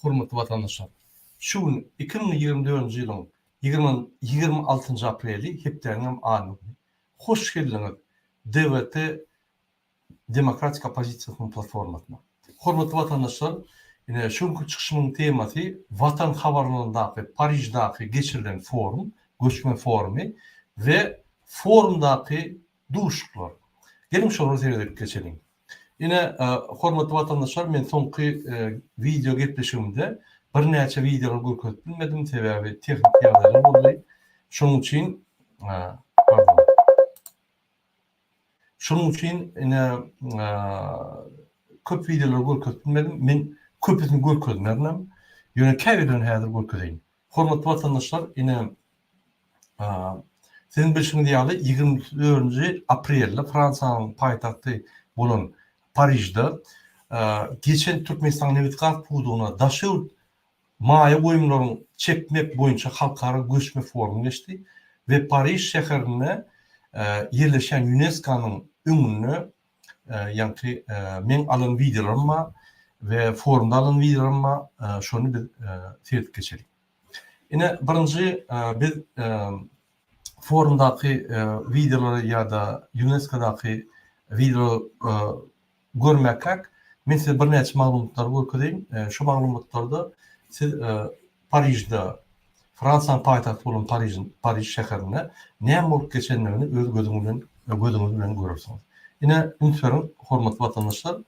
hormatly vatandaşlar. Şu gün 2024 ýylyň 26 apreli hepdeniň any. Hoş geldiňiz. DWT Demokratik Opozisiýanyň platformasyna. Hormatly vatandaşlar, ine şuňky çykyşymyň temasy Watan habarlaryndaky Parijdaky geçirilen forum, göçmen forumy we forumdaky duşuklar. Gelin şoňa seredip geçelim. Ine hormatly vatandaşlar, men soňky video gepleşigimde bir näçe videolar görkezip bilmedim, sebäbi tehnik ýagdaýlar boldy. Şonuň üçin şonuň üçin ine köp videolar görkezip bilmedim. Men köpüsini görkezmedim. Ýöne käbeden häzir görkezeýin. Hormatly vatandaşlar, ine sizin bilşiňiz ýaly 24 aprelde Fransaň paýtagty bolan Parijde geçen Türkmenistan Nevitgat pudugyna daşyr maýa goýumlaryny çekmek boýunça halkara göçme forumu geçdi we Parij şäherine yerleşen UNESCO-nyň öňüne ýani men alan videolarma we forumda alan videolarma şonu biz seredip geçelim. Ine birinji biz forumdaky videolary ýa-da UNESCO-daky video görmekak, men size bir näçe maglumatlar görkezeýin. Şu maglumatlarda siz Parijde, Fransaň paýtagty bolan Parij şäherine näme bolup geçenlerini öz gözüňiz bilen görürsiňiz. Ine ünsörüň hormatly vatandaşlar,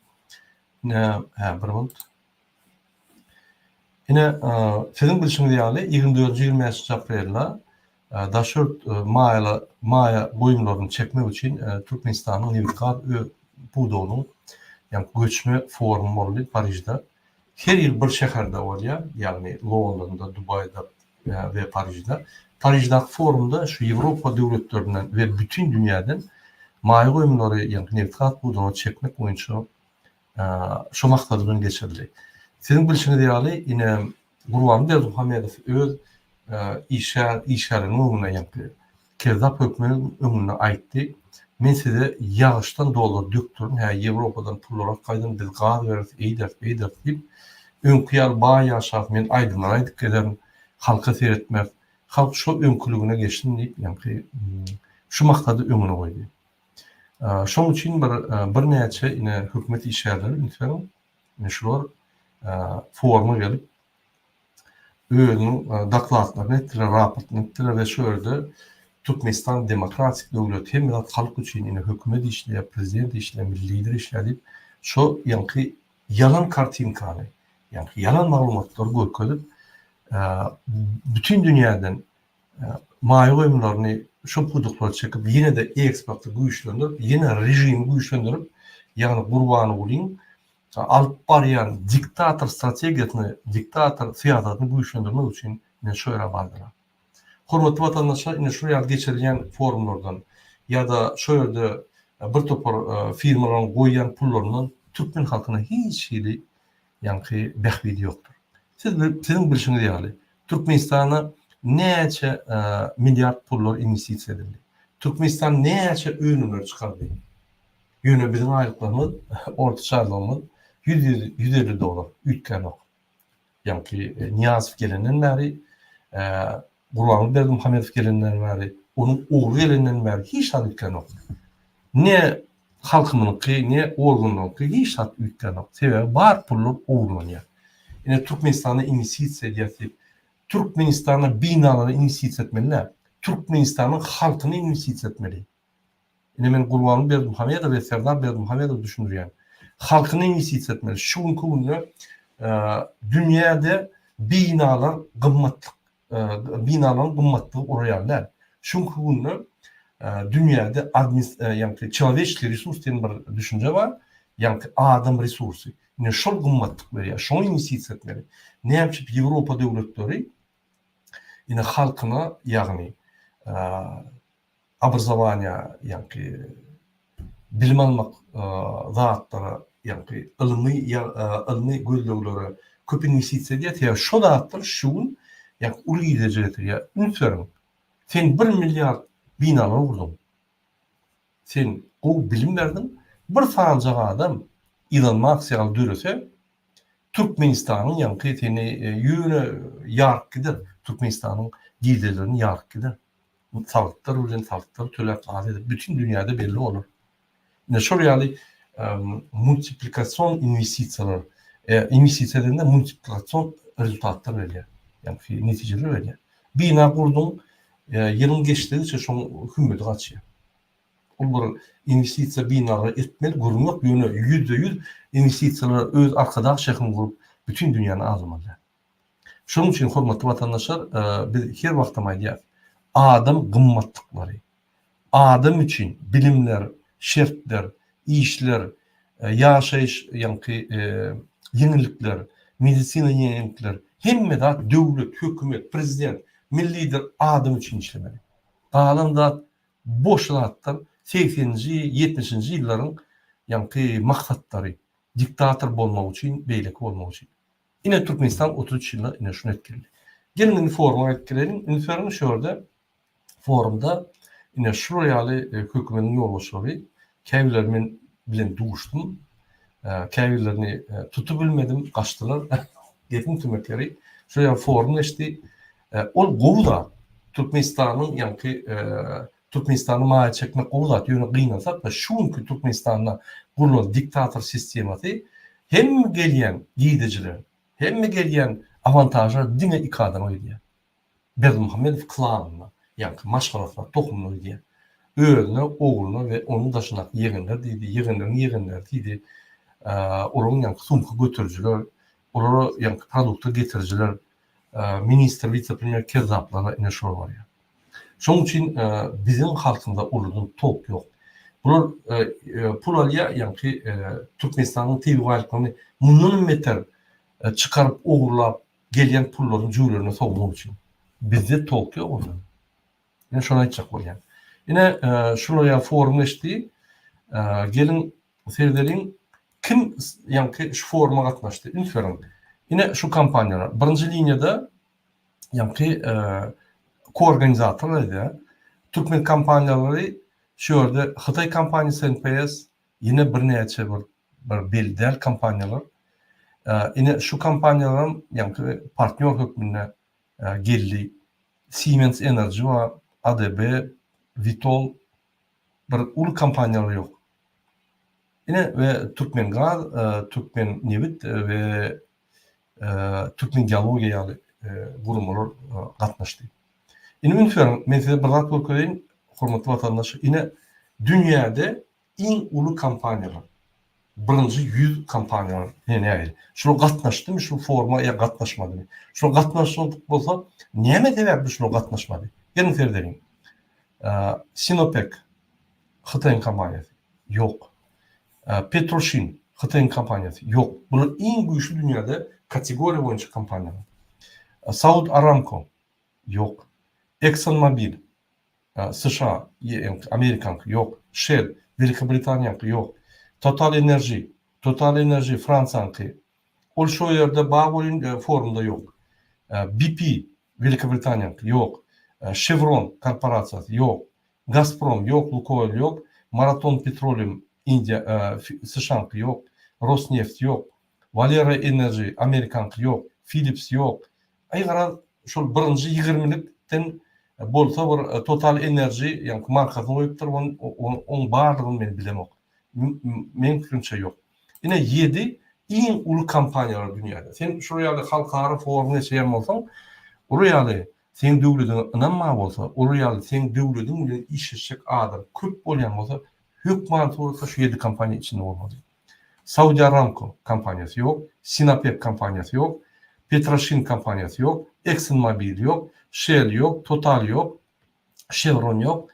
bir minut. Ine sizin bilşiňiz ýaly 24-25 aprelde daşyr maýa goýumlaryny çekmek üçin Türkmenistanyň Nevitgat pudugynyň ýani göçme forumu boldy Parijde. Her ýyl bir şäherde bolýar, ýagny Londonda, Dubaýda we Parijde. Parijdaky forumda şu Ýewropa döwletlerinden we bütün dünýäden maýa goýumlary ýani Nevitgat pudugyny çekmek boýunça şu maksadydan geçirildi. Sizin bilşiňiz ýaly ine Gurban Berdimuhamedow öz işgäriniň öňüne ýani Kerzap hökümetiň öňüne aýtdy. Men size ýaşdan dolar döktürün, Ýewropadan pullar gaýdym, biz gaz berip, eýder diýip, öňküýär baý ýaşap, men aýdymlar aýdyp gelen halka seretmek, halk şu öňküligine geçsin diýip, ýani şu maksady öňüne goýdy. Şoň üçin bir näçe ine hökümet işgärleri ünsörüň, şular foruma gelip özüniň dokladlaryny etdiler, raportlaryny etdiler we şu ýerde Türkmenistan demokratik döwlet hem halk üçin ine hökümet işleýär, prezident işleýär, lider işleýär. Şo ýani yalan kartinkany, ýani yalan maglumatlar görkezip bütün dünýäden maýa goýumlaryny şu puduklar çekip ýene de eksporty güýçlendirip, ýene rejimi güýçlendirip, ýani Gurbany Ulyň alyp barýan diktator strategiýasyny, diktator syýasatyny güýçlendirmek üçin şu ýere bardylar. Hormatly vatandaşlar, ine şu ýerde geçirilen forumlardan ýa-da şu ýerde bir topar firmalaryň goýan pullaryndan türkmen halkyna hiç hili ýani behbidi ýokdur. Sizin bilşiňiz ýaly Türkmenistana näçe milliard pullar investisiýa edildi. Türkmenistan näçe öňüne çykardy. Ýöne biziň aýlyklarymyz, ortaça aýlygymyz $150 ütkenok. Ýani Niýazow gelenden bäri Gurban Berdimuhamedow gelenden bäri, onuň ogly gelenden bäri hiç hat ütkenok. Ne halkymyňky, ne organyňky hiç hat ütkenok. Sebäbi bar pullar oglanýar. Ine Türkmenistana investisiýa edýär. Türkmenistana binalara investisiýa etmeliler. Türkmenistanyň halkyny investisiýa etmeli. Ine men Gurban Berdimuhamedow we Serdar Berdimuhamedow düşünýän. Halkyny investisiýa etmeli. Şuňky günü dünýäde binalar binaların gymmatlygy oraýarlar. Şuňky günü dünýäde ýani çawatçy resurs diýen bir düşünje bar, ýani adam resursy. Ne şol gymmatlyk berýär, şoň investisiýa etmeli. Näçe Ýewropa döwletleri ine halkyna ýagny obrazowaniýa, ýani bilim almak zatlary, ýani ilmi gözleglere köp investisiýa edýär. Şo zatlar şuň ýani uly gidejedir. Ünsörüň, sen 1 milyard binalar gurdun. Sen o bilim berdin, bir sancak adam Elon Musk ýaly dörese Türkmenistan'ın yankı yöne yark gider. Türkmenistan'ın liderlerinin yark gider. Sağlıklar ölen sağlıklar tölep adet bütün dünyada belli olur. Ne şuraya multiplikasyon investisiyalar investisiyalarında multiplikasyon rezultatlar veriyor. Yani neticeler veriyor. Bina kurdun yılın geçtiğince şunu hümmeti kaçıyor. Onlar investisiya binaları etmeli kurulmak yönü %100 investisiyalar öz arkadaş şekilde kurup bütün dünyanın almalı. Şunun için hürmetli vatandaşlar biz her vakit aydık. Adam kımmatlıkları, adam için bilimler, şartlar, işler, yaşayış yankı yenilikler, medisina yenilikler, hem de devlet, hükümet, prezident, millidir adam için işlemeli. Adam da boşlatlar 80-ci, 70-ci yılların yankı maksatları, diktatör olmak için, beylik olmak için. Yine Türkmenistan 33 yılda yine şunu etkiledi. Gelin foruma etkilerin. Üniformu şurada forumda yine şuraya hükümetin yolu şöyle. Kevlermin bilen duştum. Kevlerini tutubilmedim. Kaçtılar. Getim tümekleri. Şuraya forumda işte ol govda Türkmenistan'ın yankı Türkmenistan'ı mağaya çekmek govda yönü kıynasak da şunki Türkmenistan'da kurulan diktatör sistemati hem gelen gidiciler hem gelen avantajlar dine ikadan oydu. Berdimuhamedov klanına, yani maşgalatına tohumluydu. Öğrene, oğluna ve onun dışına yeğenler deydi, yeğenler deydi. Onun yani sumku götürücüler, onlara yani produktu getiriciler, minister, vice-premier kezzaplara ine şor var ya. Şunun için bizim halkında oludun top yok. Bunlar Pulalya yani Türkmenistan'ın TV varlıklarını bunun meter çıkarıp uğurlap gelen pulların cüylerine soğumak için. Bizde top yok onun. Yani şuna açacak o yani. Yine şuraya formleşti. Gelin seyirlerin kim yani şu foruma katlaştı? Üniform. Yine şu kampanyalar. Birinci linyada yani koorganizatörler Türkmen kampanyaları şurada Hatay kampanyası NPS yine bir neçe bir belirli kampanyalar. Yine şu kampanyaların yani partner hükmüne geldi. Siemens Energy ve ADB, Vitol bir ulu kampanyaları yok. Yine ve Türkmen Gaz, Türkmen Nevit ve Türkmen Geologiyalı kurumlar katlaştı. Yine üniform, ben size bir rahat bakayım, hürmetli vatandaşlar. Yine dünyada en ulu kampanyalar. Birinci 100 kampanyalar. Yani şunu katlaştı mı, şu formaya katlaşmadı mı? Şunu katlaşmadık olsa, niye mi de şunu katlaşmadı? Gelin seyredelim. Sinopec, Hatay'ın kampanyası. Yok. Petroshin, Hatay'ın kampanyası. Yok. Bunlar en güçlü dünyada kategori boyunca kampanyalar. Saud Aramco. Yok. ExxonMobil, США, Amerikan yok. Shell, Büyük yok. Total Enerji, Fransa'nınki. O şu yerde Bağol'un forumda yok. BP, Büyük yok. Chevron korporasyası yok. Gazprom yok, Lukoil yok. Marathon Petroleum, India, SŞA'nki yok. Rosneft yok. Valera Enerji, Amerikanki yok. Philips yok. Aygara şu birinci 20'likten bolsa bir Total Enerji yani markasını koyuptur, onun bağırlığını ben bilemem. Mümkünse yok. Yine 7 en ulu kampanyalar dünyada. Sen şuraya halkara forumuna şeyem olsan, oraya sen devletin inanma olsa, oraya sen devletin bilen iş edecek adam köp bolan olsa, hükümet olsa şu 7 kampanya içinde olmalı. Saudi Aramco kampanyası yok, Sinopec kampanyası yok, Petroshin kampanyası yok, ExxonMobil yok, Shell yok, Total yok, Chevron yok,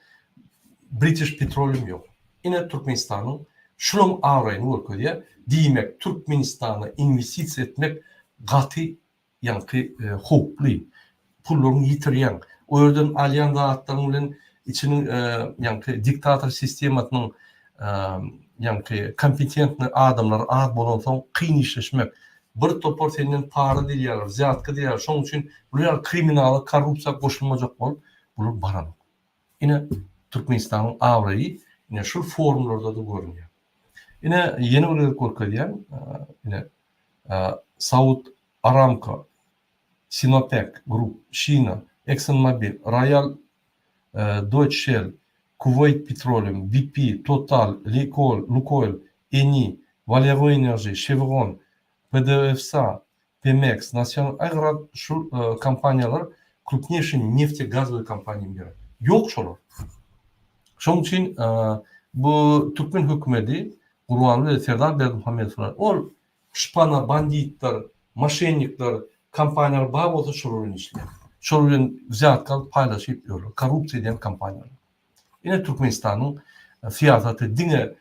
British Petroleum yok. Yine Türkmenistan'ın şunun avrayını orkaya demek Türkmenistan'a investisiya etmek katı yankı hoplu. Pullarını yitiriyen, o yerden alyan dağıtlarının içinin yankı diktatör sistematının yankı kompetentli adamlar ad bolansan kıyın işleşmek. Bir topar senin para diyorlar, ziyatkı diyorlar. Şunun için bunlar kriminal, korrupsiya koşulmayacak ol. Bunlar baranık. Yine Türkmenistan'ın avrayı yine şu formlarda da görünüyor. Yine yeni olarak korkuyan yine Saud Aramco, Sinopec Group, Şina, ExxonMobil, Royal Deutsche Shell, Kuwait Petroleum, BP, Total, Lukoil, Eni, Valero Energy, Chevron, PDVSA, Pemex, National Agrar şu kampanyalar krupnейшие neftegazlı kompaniyalar. Yok şolar. Şoň üçin bu Türkmen hökümeti Gurbanly Serdar Berdimuhammedow ol şpana, banditler, moşennikler, kompaniyalar bar bolsa şolary işler. Şolary zat kalıp paylaşıp ýörler. Korrupsiýa eden kompaniyalar. Ine Türkmenistanyň siýasaty diňe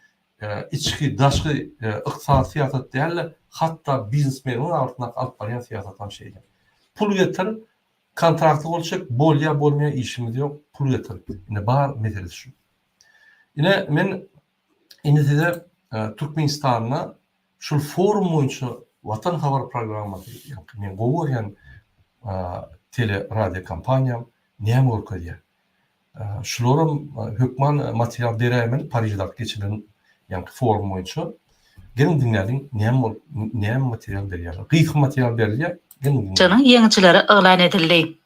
içki, daşky ykdysady siýasat däl, hatda biznesmeniň artyna alyp barýan siýasat hem şeýle. Pul getirip kontrakty bolşak, bolýa bolmaýa işimiz ýok, pul getirip. Ine bar meselesi şu. Ine men size Türkmenistanyna şu forum boýunça Watan habar programmaty, men gowurýan tele radio kampaniyam näme bolýar? Şularym hökman material berämen Parijda geçiren forum boýunça gelin dinlädiň näme material berýärler. Gyýky material berýär, gelin dinlädiň. Janyň ýeňçileri yglan edildi.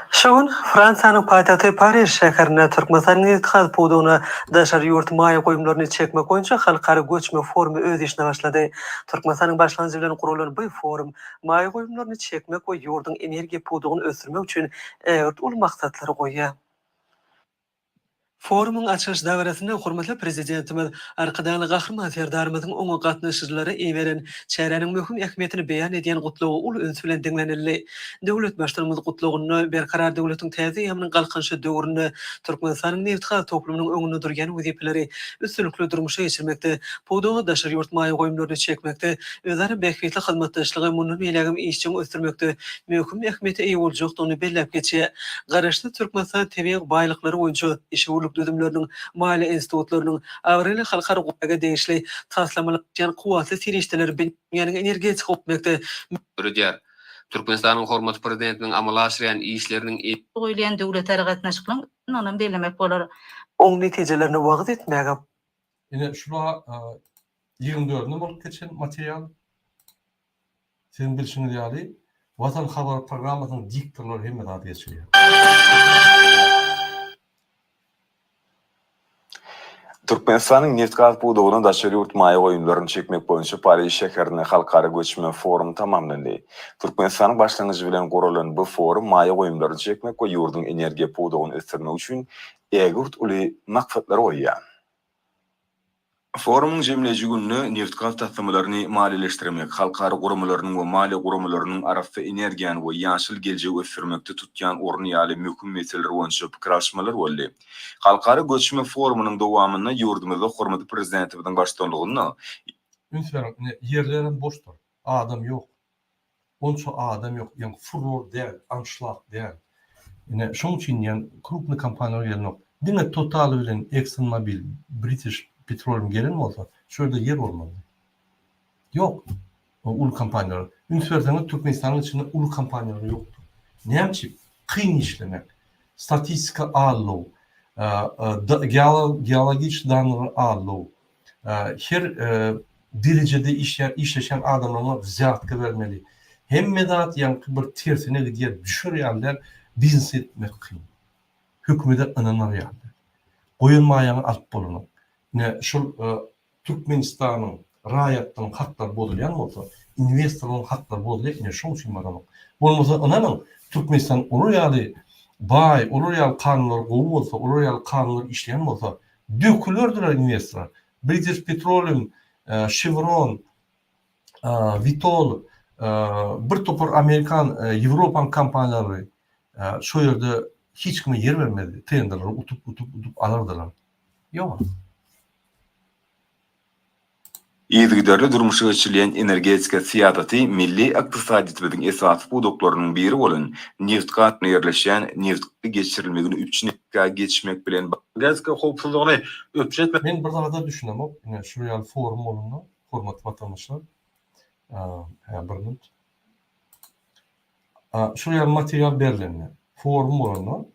Şoň Fransiýanyň paýtagty Paris şäherine Türkmenistanyň ýetgaz pudugyny daşary ýurt maýa goýumlaryny çekmek boýunça halkara göçme forumy öz işine başlady. Türkmenistanyň başlanjy bilen gurulan bu forum maýa goýumlaryny çekmek we ýurdyň energiýa pudugyny ösürmek üçin ul maksatlary goýýar. Forumun açılış davrasında hormatly prezidentimiz arkadan Gahrman Serdarymyzyň oňa gatnaşyjylary everen çärenin möhüm ähmiýetini beýan edýän gutlugy ul öns bilen diňlenildi. Döwlet başlarymyz gutlugyny berkarar döwletiň täze ýamynyň galkynşy döwrüni Türkmenistanyň newtgal toplumynyň öňünde durýan wezipeleri üstünlikli durmuşa geçirmekde, pudugy daşary ýurt maýa goýumlaryny çekmekde, özara bähwetli hyzmatdaşlygy muny beýlegim işçiň ösdürmekde möhüm ähmiýete eýe boljagdygyny bellep geçýär. Garaşly Türkmenistan tebiýat baýlyklary boýunça işi düzümlerinin maýly institutlarynyň awrely halkara goýaga deňişli taslamalardan kuwatly serişdeleri ýani energetik hopmekde Öredýär. Türkmenistanyň hormatly prezidentiniň amala aşyran işleriniň Goýulan döwletler gatnaşyklaryň onuň bellemek bolar. oň netijelerini wagt etmäge. Ine şula 24-nde bolup geçen material sen bilşiňiz ýaly Watan habar programmasynyň diktorlary hemme zat geçýär. Türkmenistanyň neft-gaz pudugyny daşary ýurt maýa goýumlaryny çekmek boýunça Paris şäherine halkara göçme forum tamamlandy. Türkmenistanyň başlanjy bilen gurulan bu forum maýa goýumlaryny çekmek we ýurdyň energiýa pudugyny ösürmek üçin ägurt uly maksatlary goýýar. Forumyň jemleji günni neft-gaz taslamalaryny maliýeleşdirmek, halkara gurumlarynyň we maliýe gurumlarynyň arasynda energiýany we ýaşyl geljegi ösürmekde tutýan orny ýaly möhüm meseleler boýunça pikir alşmalar boldy. Halkara göçme forumynyň dowamyna ýurdumyzda hormatly prezidentimiň başçylygyny Yerlerim boşdur. Adam yok. Onça adam yok. Yani furor değil, anşlak değil. Yani şoň üçin yani krupny kompaniýalar gelmek. Diňe Total bilen ExxonMobil, British Petroleum gelen bolsa, şöyle yer olmalı. Yok. O ul kompaniýalar. Ünsürdäňiz Türkmenistanyň içinde ul kompaniýalar ýokdur. Näçe kyn işlemek, statistika alýar, geologik danylar alýar. Her derecede işleşen adamlara ziyaretka vermeli. Hemme zat ýa-ni bir tersine gidýär, düşürýärler, biznes etmek kyn. Hökümete ananar ýaly. Goýulmaýan alyp bolany. Ne şol Türkmenistanyň raýatynyň haklary bolýan bolsa, investorlaryň haklary bolýar, ne şoň üçin baramak. Bolmasa ananyň Türkmenistan uly ýaly bay, uly ýaly kanunlar gowy bolsa, uly ýaly kanunlar işleýän bolsa, dökülürdiler investorlar. British Petroleum, Chevron, Vitol, bir topar Amerikan, Ýewropan kompaniýalary şo ýerde hiç kime yer vermedi. Tenderleri utup alardylar. Ýok. Ýygydarly durmuşa geçirilýän energetika siýasaty milli ykdysadyýetimiziň esasy puduklarynyň biri bolan neft-gaz ýerleşen neftli geçirilmegini üçinlikka geçmek bilen gazga howpsuzlygyny öpşetmek. Men bir zada düşünem, ýa şu ýaly forum bolundy, hormatly vatandaşlar. Bir minut. Şu ýaly material berilendi. Forum bolandy.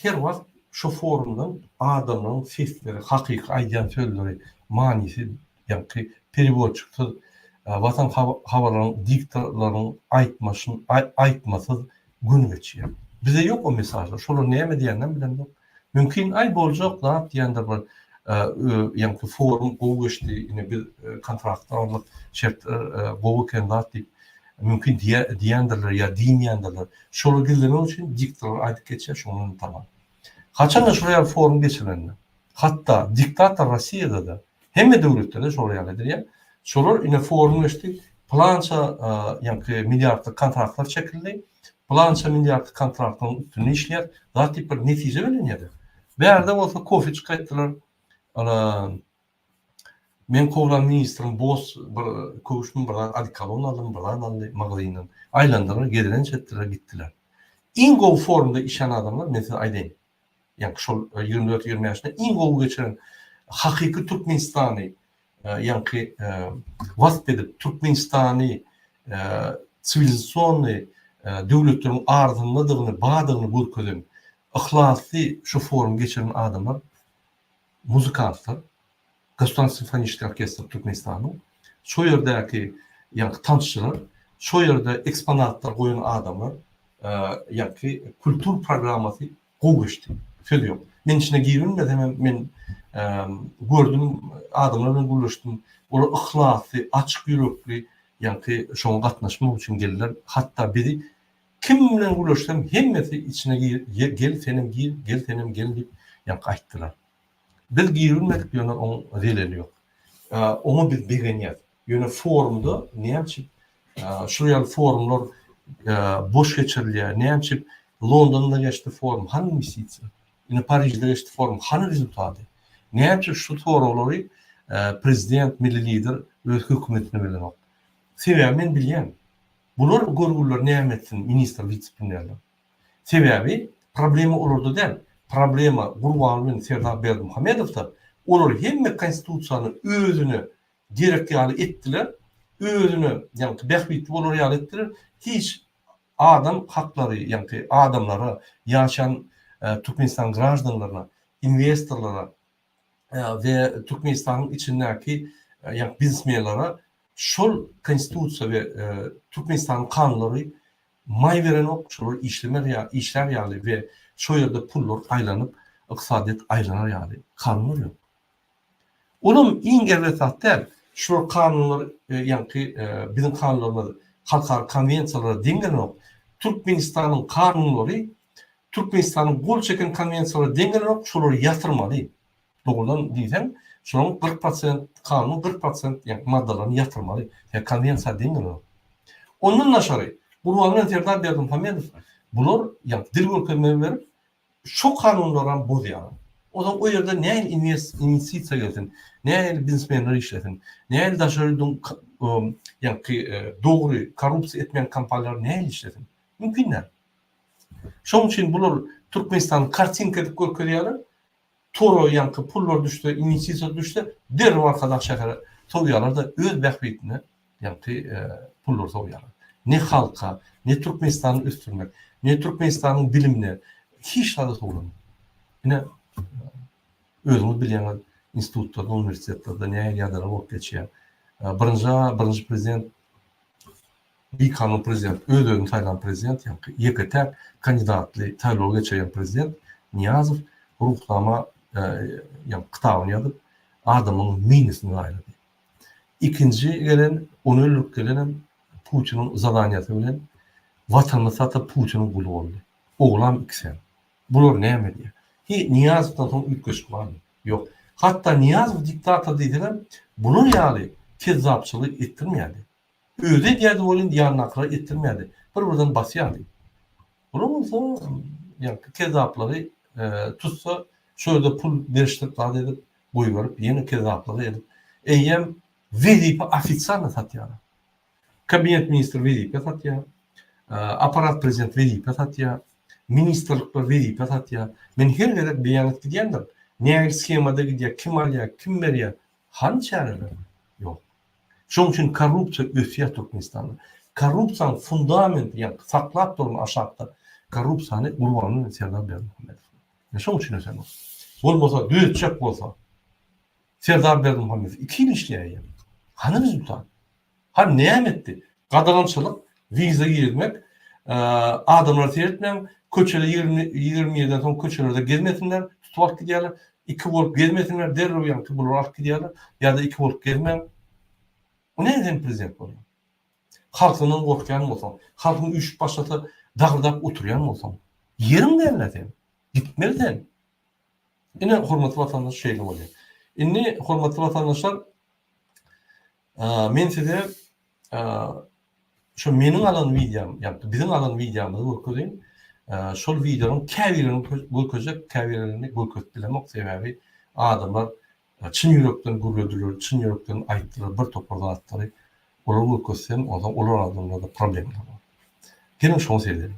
Her wagt şu forumdan adamyň sesleri, hakyky aýdýan sözleri, manysy ýa-ni perewod çykdy. vatan havaların, diktatörlerin aitmasız gün geçiyor. Bize yok o mesajlar. Şolar näme diýenden bilen yok. Mümkin ay boljak zat diýender bir ýa-ni forum gowy geçdi, ine bir kontraktlarlyk şertler gowy kendat diýip mümkin diýendirler ýa diýmeýändirler. Şolar gildimek üçin diktatör aýdyp geçýär, şonuň tamam. Haçan da şuraya forum geçirenler. Hatta diktatör Rossiyada da hemme döwletlerde şolar ýalydyr. Şolar ine forum geçdi. Plança ýa-ni milliardlyk kontraktlar çekildi. Plança milyard kontraktın üstüne işler, zati bir netice verilmedi. Berde bolsa kofi çıkarttılar. Men kovran ministrin boz bir kovuşmun bilen adikalon aldım, bilen aldı magazinin. Aylandılar, gerilen çettiler, gittiler. İngol forumda işen adamlar, mesela aydayım. Yani şol 24-20 yaşında İngol geçiren hakiki Türkmenistan'ı yani vasf edip Türkmenistan'ı sivilizasyonu döwletlerin ardynlydygyny, badygyny görkezem, ihlasly şu forum geçiren adamlar, muzikantlar, Gostan Simfonişnik Orkestri Türkmenistanyň, şo ýerdäki ýa-ni tançylar, şo ýerde eksponatlar goýan adamlar, ýa-ni kultur programmasy goýuşdy. Söz ýok. Men içine girilmeden men gördüm, adamlarla görüşdüm. Olar ihlasly, açyk ýürekli, ýa-ni şoňa gatnaşmak üçin geldiler. Hatta biri kim bilen görüşsem hemmesi içine gel senem gel diýip ýa-ni aýtdylar. Biz girilmek ýöne oň releli ýok. Onu biz begenýär. Ýöne forumda näçe şuraya forumlar boş geçirilýär. Näçe Londonda geçdi forum, hanı misitsi? Ine Paris'de geçdi forum, hanı rezultaty? Näçe şu forumlary prezident, milli lider öz hökümetini bilenok. Sebäbi men bilýän. Bular görgüller nämetsin minister, vitse-premierler. Sebäbi problema olurdu däl. Problema Gurbanly Serdar Berdimuhamedowda olar hemme konstitusiýany özüne gerek ýaly etdiler. Özüne ýa-ni behbit bolar ýaly etdiler. Hiç adam haklary ýa-ni adamlara, ýaşan Türkmenistan grajdanlaryna, investorlara we Türkmenistanyň içindäki ýa-ni biznesmenlere şol konstitusiýa we Türkmenistanyň kanunlary may beren ok, şol işler ýaly we şo ýerde pullar aýlanyp, ykdysadyýat aýlanar ýaly kanunlar ýok. Onuň iň gerçekde şu kanunlar ýa-ni bizim kanunlarymyz halkara konwensiýalara deňgen ok. Türkmenistanyň kanunlary Türkmenistanyň gol çeken konwensiýalara deňgen ok, şolary ýatyrmaly. Dogrudan diýsem, şonuň 40% kanun 40% ýa-ni maddalaryny ýatyrmaly. Ýa konwensiýa deňgen ok. Ondan naşary Gurbanly Serdar Berdimuhamedow bular ýa-ni dil görkezmegi berip şu kanunlara bozýar. O zaman o ýerde näil investisiýa gelsin, näil biznesmenler işlesin, näil daşarydyň ýa-ni dogry korrupsiýa etmeýän kampaniýalar näil işlesin. Mümkinler. Şoň üçin bular Türkmenistan kartinka edip görkezýärler. Toro ýa-ni pullar düşdi, investisiýa düşdi, derhal arkadan şäher toýýarlar da öz behbitine ýa-ni pullar toýýarlar. Ne halka, ne Türkmenistanyny östürmek, ne Türkmenistanyň bilimine hiç nada toýlanmaz. Ine özüňiz bilýän institutlarda, universitetlarda näme ýadylar bolup geçýär. Birinji prezident, bir kanun prezident, özüni taýlan prezident, ýa-ni ýeke kandidatly taýlawga geçýän prezident Niýazow ruhlama ýa-ni kitabyny ýazyp adamyň miňisini aýlady. İkinji gelen, onu öldürüp gelen Putin'in zadanyatı bilen vatanını satıp Putin'in kulu oldu. Oğlan ikisen. Bular näme diýär? Niyazovdan soň ütgeç var. Yok. Hatta Niyazow diktator diýdiler, bunun ýaly kezzapçylyk etdirmeýärdi. Özi diýerdi bolyn ýanaklara etdirmeýärdi. Bir-birinden basýardy. Bunu bolsa ýa kezzaplary tutsa şöyle pul berişlik wagt edip goýup ýene kezzaplary edip eýem wezipe ofitsialny satýar. Kabinet ministri wezipe satýar. Aparat prezident wezipe satýar. Ministerlikler wezipe satýar. Men her gerek beýan etdiňdir. Näme skemada gidýär, kim alýar, kim berýär? Hançarylar? Ýok. Şoň üçin korrupsiýa ösýär Türkmenistanda. Korrupsiýanyň fundamenti, ýa saklap duran aşakda korrupsiýany Gurbanly Serdar Berdimuhamedow. Şoň üçin ösýär. Bolmasa düýetçek bolsa Serdar Berdimuhamedow iki ýyl işleýär. Hany rezultat? Har näme etdi? Gadalançylyk, viza girmek, adamlar seyretmem, köçeli 20'den soň köçelerde gezmesinler, tutup gidýärler. 2 bolup gezmesinler, derrew ýa-da bular alyp gidýärler, ýa-da 2 bolup gezmem. O näden prezident bolýar? Halkynyň gorkýan bolsaň, halkyň üç başlata dagdap oturýan bolsaň, ýerim derler. Gitmelisin. Ine hormatly vatandaş şeýle bolýar. Inni hormatly vatandaşlar, men size şu meniň alan videom, ýa-da biziň alan videomyzy görkezýän. Şol videonyň käbirini görkezek, käbirini görkezdilemek sebebi adamlar çyn ýürekden guruldylar, çyn ýürekden aýtdylar, bir toparda atdylar. Olar görkezsen, olar adamlarda problem bar. Gelin şonu seýlerim.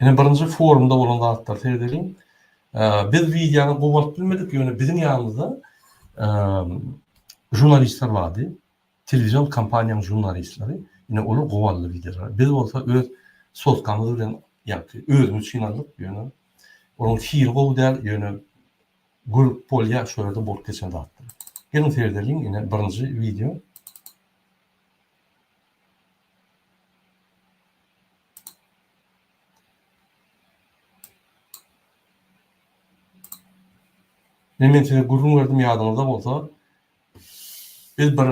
Ene birinji forumda bolan zatlar seýlerim. Biz videonu gowalyp bilmedik, ýöne biziň ýanymyzda jurnalistler vardı. Televizyon kampaniyanın jurnalistleri. Yine onu gowaly videolar. Biz bolsa öz soskamyz bilen ýa-da özümüz çynandyk ýöne. Onun şiir gowdal ýöne grup polya şöyle bolup geçen zatlar. Gelin seýlerim ine birinji video. Men size gurrun verdim ýadynızda bolsa, biz bir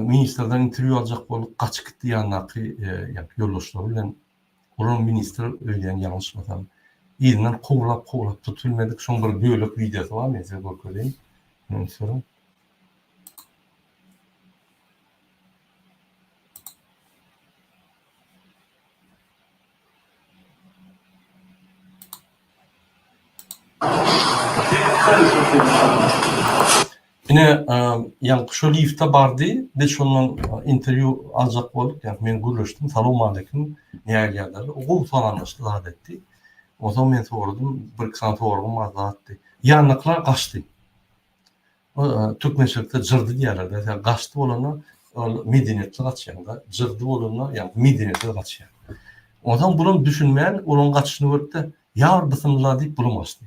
ministerden interview aljak bolup gaçyp gitdi ýanynaky ýoldaşlar bilen. Olan minister öýlen ýalňyşmasam, ýerinden kowlap tutulmadyk. Şoň bir bölük videosy bar, men size görkezýän. Men sorum. Yine ýa-ni şu lifta bardy, biz şondan interview aljak bolup, ýa-ni men gürleşdim, salam aleykum, näýärler. O soranlaşdy zat etdi. O zaman men sordum, bir kısa sorgum azatdy. Ýanyklar gaçdy. Türkmençilikde jyrdy diýerler. Gaçdy bolana medeniýetli gaçýanda, jyrdy bolana ýa-ni medeniýetli gaçýar. O zaman bunu düşünmeýän, onun gaçyşyny görüpde, ýar bysynlar diýip bulamaşdy.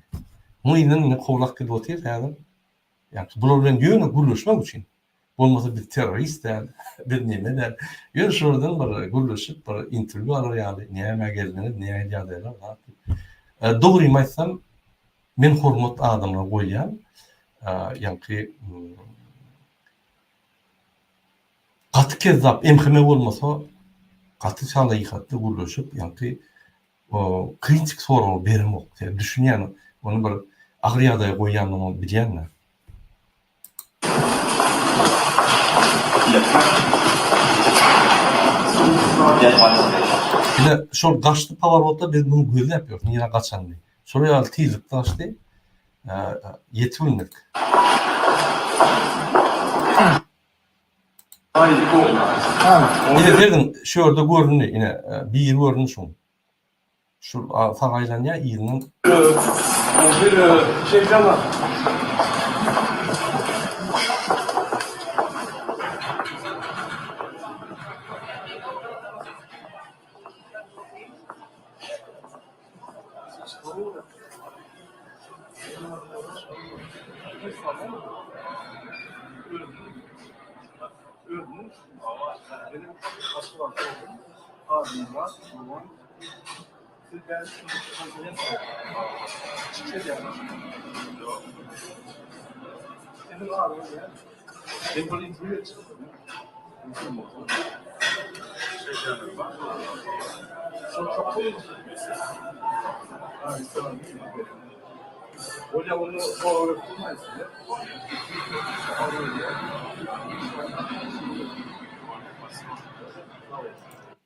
Bu ýene kowlak edip otyr, ýa-ni bular bilen ýöne gürleşmek üçin. Bolmasa bir terörist der, bir neme der. Ýöne şuradan bir gürleşip bir interview alar ýaly, näme gelmeli, näme ýagdaýlar. Dogry aýtsam, men hormat adamlar goýýan, ýa-ni gaty kezzap emhime bolmasa, gaty çala ýyhatdy gürleşip, ýa-ni kritik soraw bermek, düşünýän, onu bir agryada goýýanyny bilýänler. Bir de şol gaçty pavarotda biz bunu gözle yapıyoruz. Niye gaçan diye. Sonra ýaly tizlik gaçty. Ýetilmedik. Ine derdim şu ýerde görünýär, ine bir görünýär şu. Şu sagaýlanýa ýylyň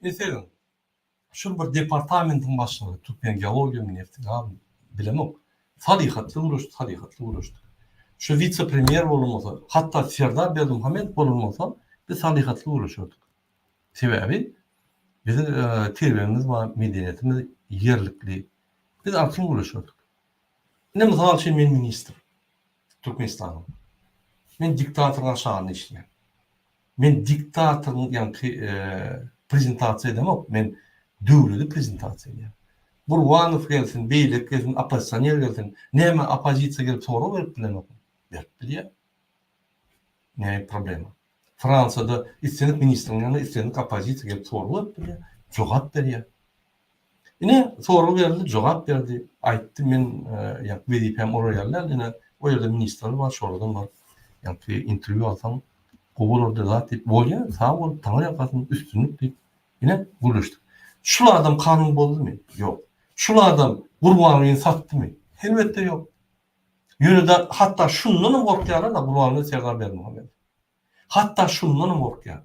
Mesela şu bir departamentin başçısı, Türkmen Geologiya Ministrliği bilemek. Tarihatlı uğraştık. Şu vice-premier bolmasa, hatta Serdar Berdimuhamed bolmasa, biz tarihatlı uğraşıyorduk. Sebebi, bizim terbiyemiz var, medeniyetimiz yerlikli. Biz artık uğraşıyorduk. Ne misal için men minister, Türkmenistan'ın. Men diktatörün aşağını işleyen. Men diktatörün prezentasiya edemek, men döwleti prezentasiya edýär. Burwanov gelsin, Beýlek gelsin, Apasanyer gelsin. Näme opozisiýa gelip soraw berip bilen berip bilýär. Ne problemi? Fransada istenik ministrin yanına istenik opozisiýa gelip soraw berip bilýär. Jogap berýär. Ine soraw berildi, jogap berdi. Aýtdy men ýa wezipem oraya geldi. Ine o ýerde ministr var, şoladan var. Ýa interview alsam gowulurdy zat diýip bolýar, sağ bol, taňa ýakasyn üstünlük diýip ine guruluşdy. Şular adam kanun boldumy? Ýok. Şular adam Gurbanowyny satdymy? Elbetde ýok. Ýöne hatta şundan gorkýarlar da Gurbanowy Serdar Berdimuhamedov. Hatta şundan gorkýar.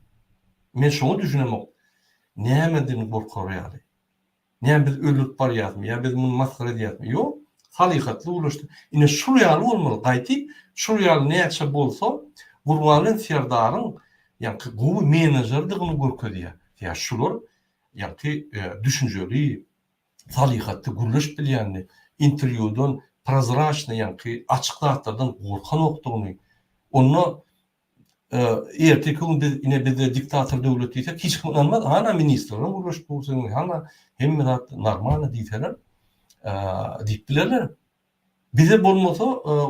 Men şonu düşünemok. Nämedin gorkarýary? Näme biz öldürip barýarmy? Ýa biz muny maskara edýärmi? Ýok. Halygatly ulaşdy. Ine şu ýaly bolmaly, gaýtyp şu ýaly näçe bolsa Gurbanowy Serdaryň ýa-ki gowy menejerdigini görkezýär. Ýa şular ýa-ki düşünjeli, halygatly guruluş bilýänni, interwýudan prozraçny ýa-ki açyklardan gorkan okdugyny, onu erteki gün bizde diktator döwlet diýsek hiç kim inanmaz. Hana ministrler guruluş bolsun, hana hemme normal diýseler, diýip bilerler. Bize bolmasa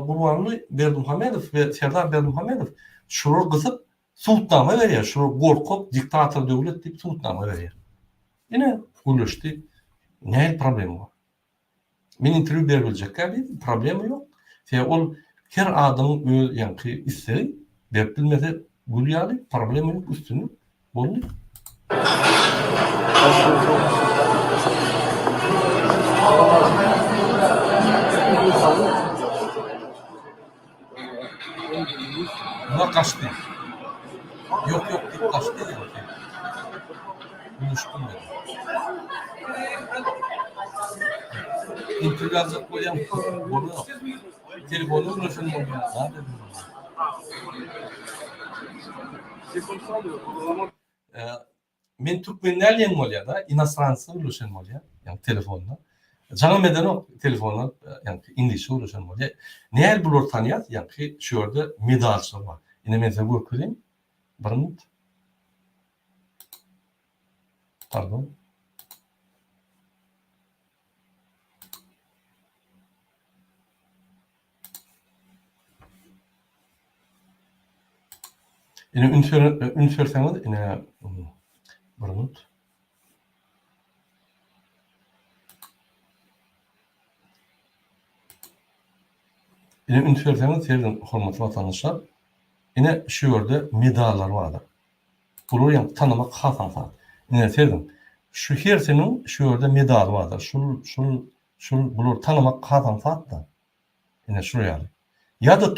Gurbanowy Berdimuhamedov we Serdar Berdimuhamedov şular gysyp suwtnama berýär, şular gorkup diktator döwlet diýip suwtnama berýär. Ine guruluşdy. Ne problemi var? Men interview berebilecek bir problemi yok. Ol her adamın öz ýa-ki isteri berip bilmese gülýärli problemi yok, üstünlük boldy. Buna kaçtı. Yok deyip kaçtı ya. Buluştum ben. İntergazı koyam. Bunu telefonu ulaşın mı? Men Türkmenlerle bolýar da, inasransy ulaşan bolýar, yani telefonda. Jaňa meden o telefonlar, yani İngilizce ulaşan bolýar. Näme bular tanýar? Yani şu ýerde medalçy var. Ine men size görkezeyim. Bir minut. Pardon. Ine ünsörseňiz ine bir minut. Ine ünsörseňiz serden hormatly vatandaşlar, ine şu ýerde medallar barlar. Bular ýa tanamak hasan. Ine serden şu hersenin şu ýerde medal barlar. Şul bular tanamak hasan da. Ine şu ýaly. Ýa-da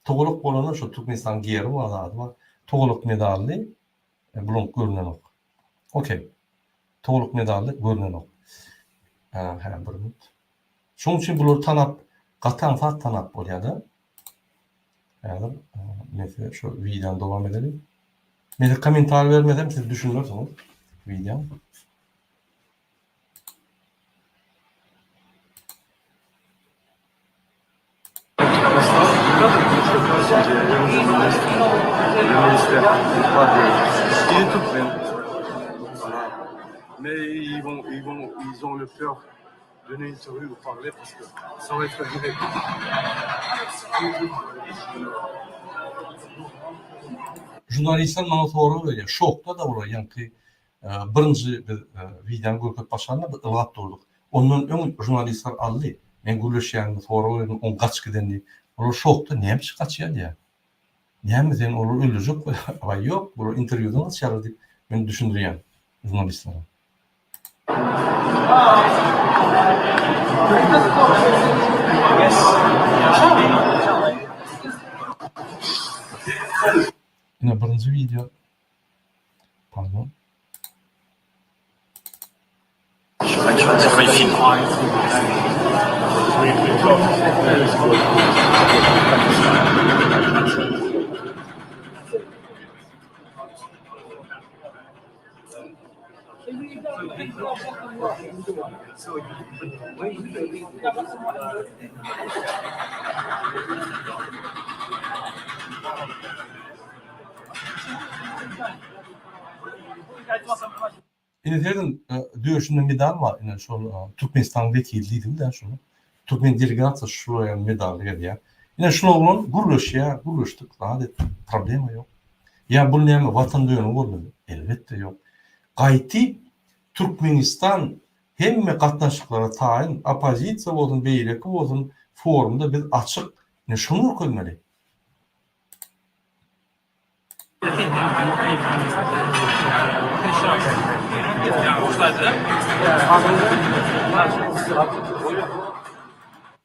toguluk bolana şu Türkmenistan geri var. Toguluk medalli bular görünen ok. Okey. Toguluk medalli görünen ok. Bir minut. Şoň üçin bular tanap gatan fat tanap bolýar. Yani mesela şu videodan devam edelim. Men komentar vermesem siz düşünürsünüz video. Mais ils ont le peur de donner une interview ou parler parce que ça va être direct. Jurnalistler bana soru veriyor. Şokta da var. Yani birinci videodan görüp başlarına bir ılat durduk. Ondan ön jurnalistler aldı. Men gülüşýän soru verdim. On kaç gidendi. O şokta näme kaçýar diye. Näme sen onu öldürecek? Ama yok. Bu interviewdan çağırdı. Men düşündürýän jurnalistlere. Yine birinci video. Pardon. Ine dedim döşünde medal var. Ine şu Türkmenistan vekilliydim de şunu. Türkmen delegatsiya şuraya medal geldi. Ine şunu olan guruluştuk. Daha da problemi yok. Ya bu neyme vatan dönü oldu? Elbette yok. Gayti Türkmenistan hemme katnaşıklara tayin opozisiya bolsun, beýleki bolsun forumda biz açık ne şunu koymeli.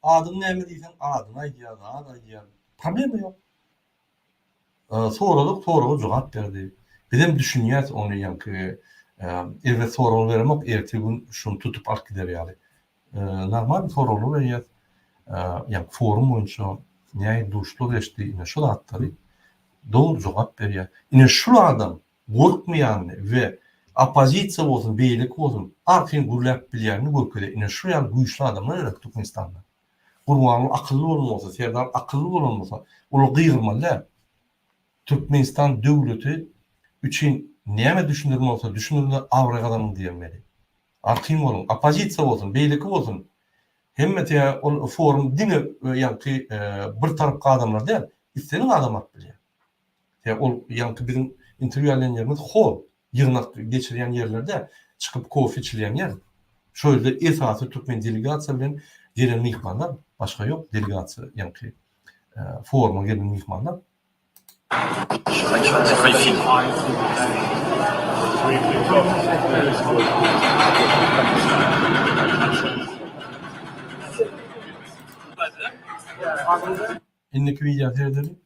Adın näme diýsen adyna ýa. Problemi yok. Soralyk jogap berdi. Bizim düşünýäs onu ýa-ni evet soraly bermek ertesi gün şunu tutup alyp gider ýaly. Normal soraly berýär. Yani forum boyunça näme duşlu geçti ine şu atları doğru jogap berýär. Ine şu adam gorkmayan ve opozisiya bolsun, beýlik bolsun, arkyň gurlap bilýärni görkede. Ine şu ýaly güýçli adamlar ýok Türkmenistanda. Gurbanly akylly bolmasa, serdar akylly bolmasa, ol gyrmalar. Türkmenistan döwleti üçin näme düşünürme bolsa, düşünürme awrak adamyň diýmeli. Arkyň bolun, opozisiya bolsun, beýlik bolsun. Hemmete o forum dine ýa-ni bir tarapka adamlar değil, istenen adamlar bilýär. Ol ýa-ni bizim interwýulen ýerimiz hol, ýygnak geçirýän ýerlerde çykyp kofe içilýän ýer. Şo ýerde esasy Türkmen delegasiýa bilen gelen mihmanlar, başga ýok delegasiýa ýa-ni foruma gelen mihmanlar. Inneki video seyredelim.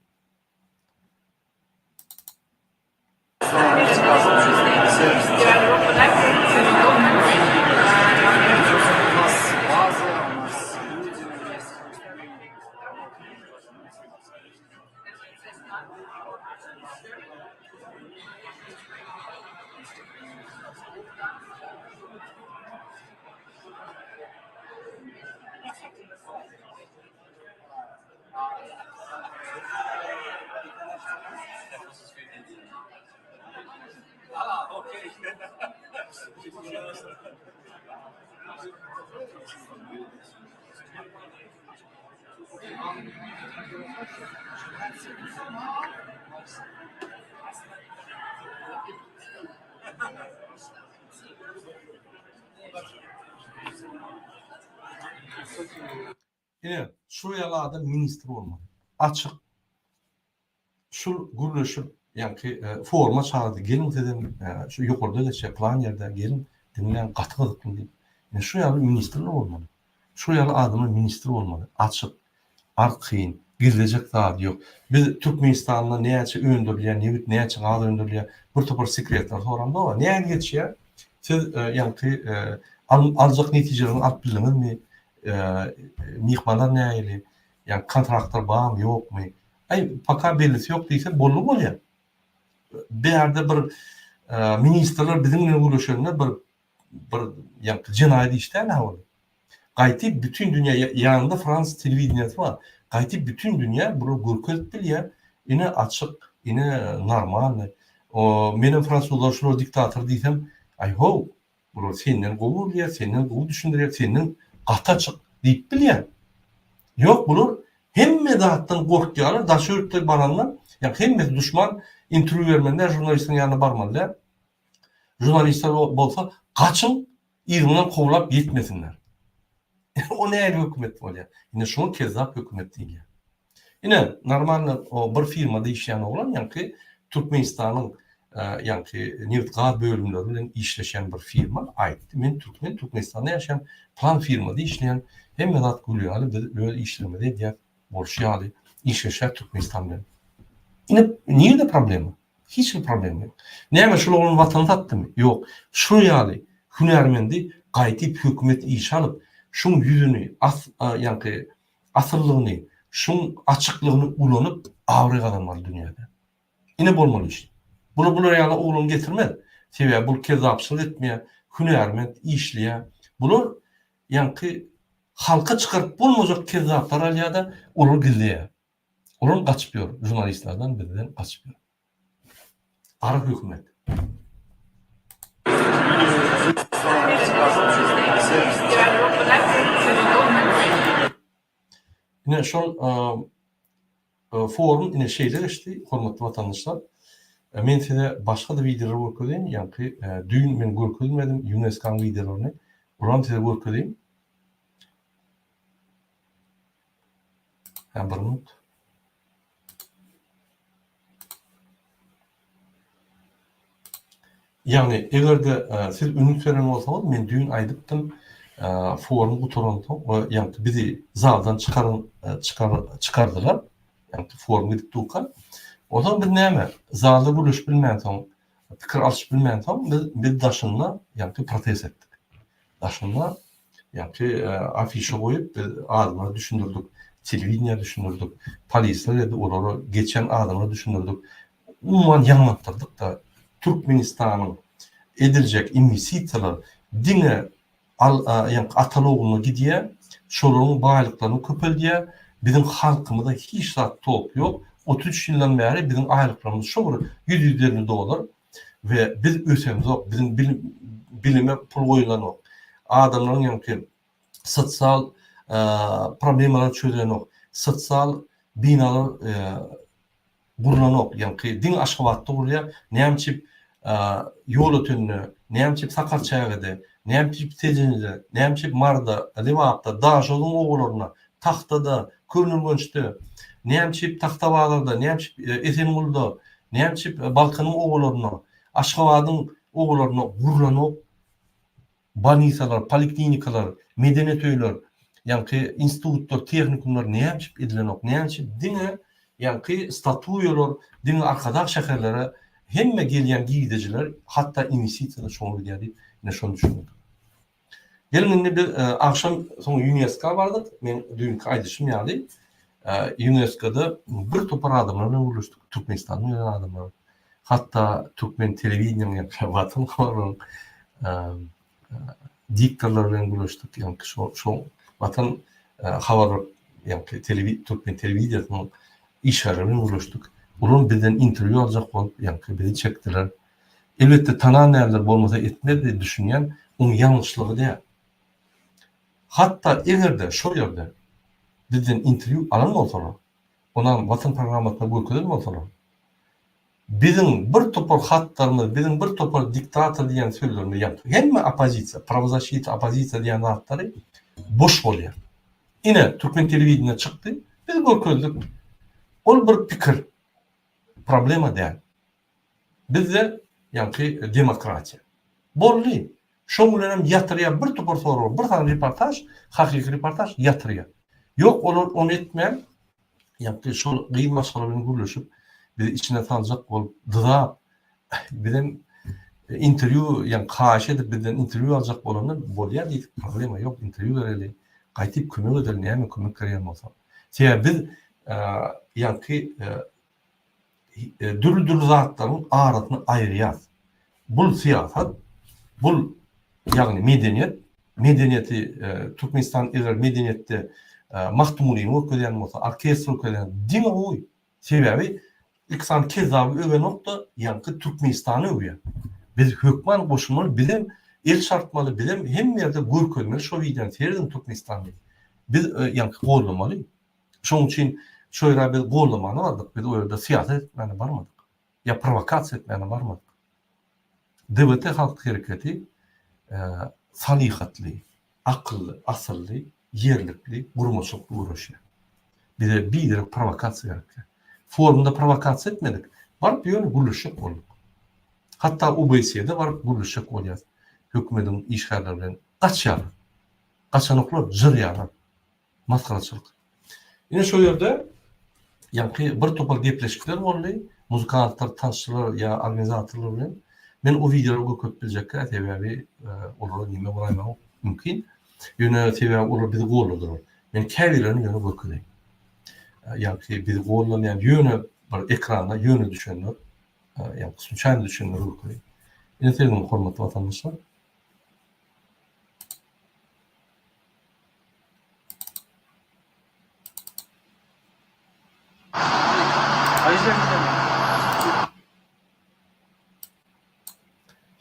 Yine şu ýalarda ministr bolmaly. Açyk. Şu guruluşy ýa-ni foruma çağırdy. Gelin dedim, şu ýokarda geçe plan ýerde gelin dinlen gaty-gaty diýip. Şu ýaly ministr bolmaly. Şu ýaly adamlar ministr bolmaly. Açyk, arkyň, girecek zat ýok. Biz Türkmenistanda näçe öndürýär, näçe gaz öndürýär, bir topar sekretler soranda var. Näme geçýär? Siz ýa-ni aljak netijelerini alyp bildiňizmi? Mihmanlar näýeli? Yani kontraktlar barmy ýokmy? Paka belisi ýok diýse bolly bolýar. Bir ýerde bir ministrler bizim bilen görüşenler bir ýa jinaýat işler näme? Gaýty bütün dünýä ýanynda Frans telewizionyasy var. Gaýty bütün dünýä bunu görkezip bilýär. Ine açyk, ine normal. O meniň fransuzlar şunu diktator diýsem, ho, bu senden gowy bilýär, senden gowy düşündirýär, senden gataçyk diýip bilýär. Ýok, bular hemme zatdan gorkýarlar, daşörtde baranlar, ýa hemme düşman interwýu bermenler jurnalistlerin ýanyna barmalylar. Jurnalistler bolsa gaçyň ýygynyň kowlap ýetmesinler. O näme hökümet bolýar? Ine şunu kezzap hökümet diýilýär. Ine normal o bir firmada işleyen oglan ýa-ni Türkmenistanyň ýa-ni neft gaz bölümleri bilen işleşen bir firma aýtdy. Men Türkmenistanda ýaşaýan plan firmada işleyen hemme zat gülýär, böyle işlemede diýär bolşýaly işleşär Türkmenistan bilen. Ine niýe problemi? Hiç bir problem ýok. Näme şol oglan watan tatdymy? Ýok. Şu ýaly hünärmendi gaýtyp hökümet iş alyp şun yüzünü, ýa-ni asyrlygyny, şun açyklygyny ulanyp awrak adamlar dünýäde. Ine bolmaly iş. Bular ýaly oglum getirmez. Sebäbi bu kezzapçylyk etmeýär, hünärment işleýär. Bular ýa-ni halka çıkarıp bolmajak kezzaplar alýada olar gizleýär. Olar gaçypýar, jurnalistlerden bizden gaçypýar. Ara hökümet. Yine şol forum yine şeyler geçti, hormatly vatandaşlar. Men size başka da videolar görkezeyim. Yani düğün men görkezmedim UNESCO'nun videolarını. Ulan size görkezeyim. Bir minut. Yani eğer de siz ünlük veren olsanız men düğün aydıptım forum bu Toronto yani bizi zaldan çıkardılar. Yani forum gidip duka. O zaman bir neme zalda buluş bilmeyen tam fikir alış bilmeyen tam biz daşınla yani protest ettik. Daşınla yani afişe koyup adamları düşündürdük. Televizyona düşündürdük. Polisler dedi orada geçen adamları düşündürdük. Umuman yanılttırdık da Türkmenistan'ın edilecek investisiyalar dine yani Ataloğlu'na gidiyor, şolunun bağlıklarını köpeldiye, bizim halkımızda hiç rahat top yok. 33 yıldan beri bizim aylıklarımız şoğru $100 ve biz ösemiz yok, bizim bilime pul koyulan yok. Adamların yani sosyal problemler çözülen yok. Sosyal binalar kurulan yok. Yani din aşkavatta kuruyor. Neyemçip yol ötününü, neyemçip Sakarçayagı'da, neyemçip Tecin'de, neyemçip Mar'da, Livap'ta, Dağşoğlu'nun oğullarına, Taxtada, Kürnülgönç'te, neyemçip Taxtavağlar'da, neyemçip Esenul'da, neyemçip Balkan'ın oğullarına, Aşkavad'ın oğullarına kurulan yok. Banisalar, poliklinikalar, medeniyet öyler, yani institutlar, teknikumlar neyemçip edilen yok. Neyemçip dine, yani statuyolar, dine arkadaş şehirlere hemme gelen gidiciler hatta investisiyalar şonu geldi. Ne şonu düşündük. Gelin bir akşam son UNESCO vardı. Men dünkü aydışım geldi. UNESCO'da bir topar adamlarla uğraştık. Türkmenistan'ın adamları. Hatta Türkmen televizyonu yapıyor. Vatan var. Diktatörlerle uğraştık. Yani şu vatan haber yani Türkmen televizyonunun işlerine uğraştık. Onun bizden interview alacak olup yani bizi çektiler. Elbette tanan nerede olmasa etmedi düşünen onun yanlışlığı değil. Hatta eğer de şu yerde bizden interview alan olsalar, ona vatan programına görkezler mi olsalar, bizim bir topar hatlarını, bizim bir topar diktatör diyen sözlerini yaptı. Hem opozisiya, pravozащита opozisiya diyen hatları boş oluyor. Yine Türkmen televizyonuna çıktı, biz görkezdik. O bir fikir. Problema değil. Bizde yani demokrasiya. Bolli. Şoňularym yatırıya bir topar soru, bir tane reportaj, hakiki reportaj yatırıya. Yok onu etmeyen, yani şu gıyım maşgalaryny gürleşip, bizi içine salacak olup, dıda, bizim interview, yani kaş edip bizden interview alacak olanlar bolya değil. Problema yok, interview vereli. Qaytip kömek edelim, neyme kömek kariyen olsa. Sebebi biz, yani dürü zatların aratını ayırıyaz. Bul siyasat, bul yani medeniyeti Türkmenistan eğer medeniyette mahtumuliyini öküden olsa, orkestr öküden dine oy. Sebebi iksan kezabı öve nokta yani Türkmenistan'ı övüyor. Biz hükman koşulmalı, bizim el şartmalı, bizim hem yerde görkezmeli, şu videonun teriden Türkmenistan'da. Biz yani kollamalı. Şoň için şöyle bir gollamanı vardık. Biz orada siyaset etmeni varmadık. Ya provokasiya etmeni varmadık. DBT halk hareketi salihatli, akıllı, asıllı, yerlikli, gurmaçoklu uğraşıyor. Bize bir provokasiya gerekli. Forumda provokasiya etmedik. Var bir yönü gülüşük olduk. Hatta UBS'de var gülüşük oluyor. Hükümetin işgallerinin kaçanıklar, zır yarar. Maskaraçılık. Yine şu yerde yani bir topal gepleşikler oldu. Muzikanlar, tanışçılar ya organizatörler bilen. Men o videoları köp bilecekler. Tabii olur nime uğraymak mümkün. Yine tabii olur bizi golladılar. Men kelilerini yönü bakıyorum. Yani bizi gollamayan yönü bir ekranda yönü düşünür. Yani suçan düşünür bakıyorum. Yine tabii hormatly vatandaşlar.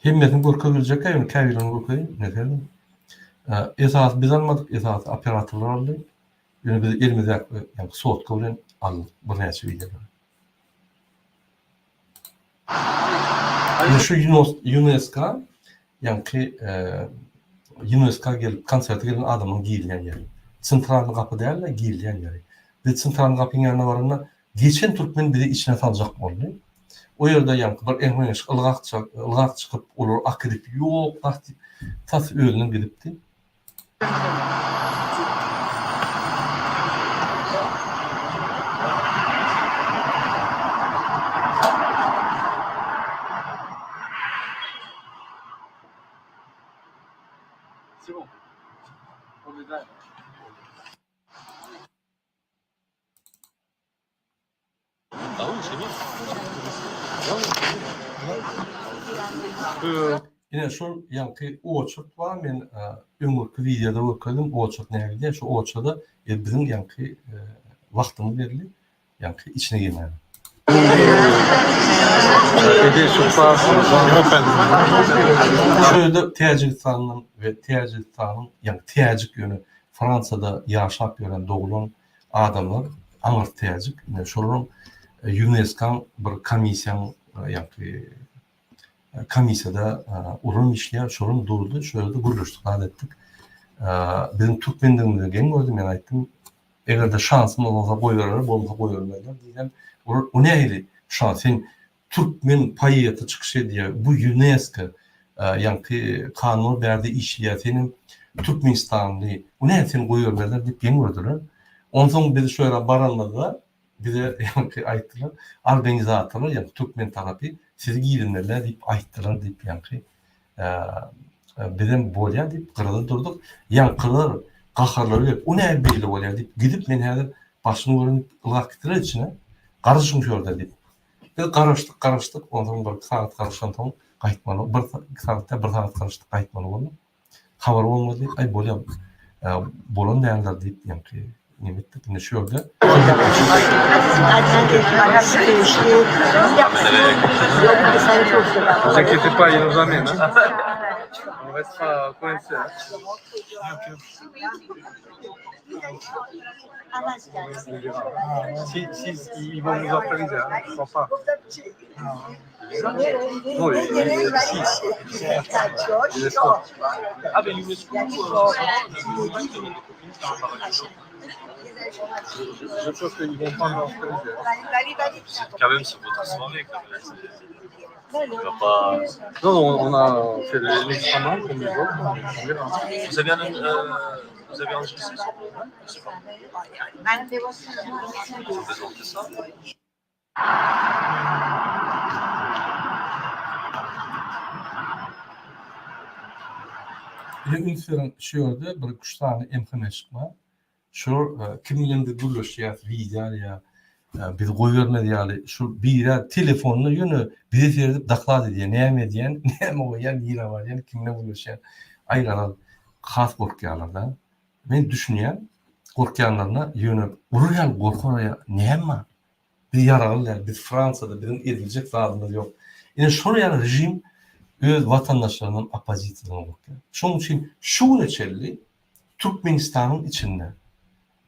Hemmetin gorkabilecek yani kavilan gorkayı ne derdim? Esas biz almadık, esas operatörler aldı. Yani biz elimizde yani soğutka bilen aldık. Bu näçe videolar. Şu UNESCO yani ki UNESCO gelip konserte gelen adamın giyilgen yeri. Central kapı derler giyilgen yeri. Ve Central kapının yanına varana geçen Türkmen bizi içine salacak oldu. O yerde yankılar enmeş ılgak çıkıp olur akırıp yok tas ölünün gidipti. Yine şu yankı oçuk var men ömürkü videoda bakıyordum oçuk nerede şu oçuda bizim yankı vaktimiz verildi yankı içine girmedi. Şöyle Tacikistan'ın ve Tacikistan'ın yani Tacik yönü Fransa'da yaşap gören doğulan adamlar Amr Tacik yani şunun UNESCO bir komisyon yani komisyada urun işleyen şunun durdu şöyle de guruluştuk adettik. Bizim Türkmenliğimizde gen gördüm yani aytdım eğer de şansım olmasa koyuyorlar bolsa koyuyorlar diyeceğim. O neydi şans sen Türkmen payiyatı çıkışı diye bu UNESCO yani kanunu verdi işleyen senin Türkmenistanlı o ne sen koyuyorlar deyip gen gördüler. Ondan sonra bizi şöyle baranladılar. Bize yani ayttılar. Organizatörler yani Türkmen tarafı siz giyinirler deyip ayttılar deyip yani bizim bolya deyip kırıldı durduk. Yankılar, kaharlar deyip o ne belli bolya deyip gidip men her başını görünüp ılgak gittiler içine. Karışım şurada deyip. Biz karıştık. Ondan bir saat karışan tam kayıtmalı. Bir saat karıştık kayıtmalı oldu. Haber olmadı. Ay bolya bolon değerler deyip yani nimettik ne şöyle. Ne inquiétez pas, il nous amène. On restera coincé. Si ils vont nous autoriser, je crois pas. Non, Ah, mais l'UNESCO. Je pense qu'ils vont pas nous autoriser. Quand même, c'est votre soirée, quand même. On va pas... Non, on a fait l'extrêmement comme les autres. Vous avez enregistré ça? Je sais pas. Vous présentez ça? Ünferin şöyle bir kuştağını emkime çıkma. Şu kimliğinde gülüş ya video ya biz koyuyorlar yani şu bir telefonla yönü bize seyredip dakladı diye neyme diyen neyme o yani yine var yani kimle buluş yani ayran khas korkuyorlar ben düşünüyorum korkuyanlarına yönü vuruyan korkuya neyme bir yaralılar biz Fransa'da bizim edilecek zararımız yok. Yani şunu yani rejim öz vatandaşlarının apozisiyonuna korkuyor. Şunun için şu neçeli Türkmenistan'ın içinde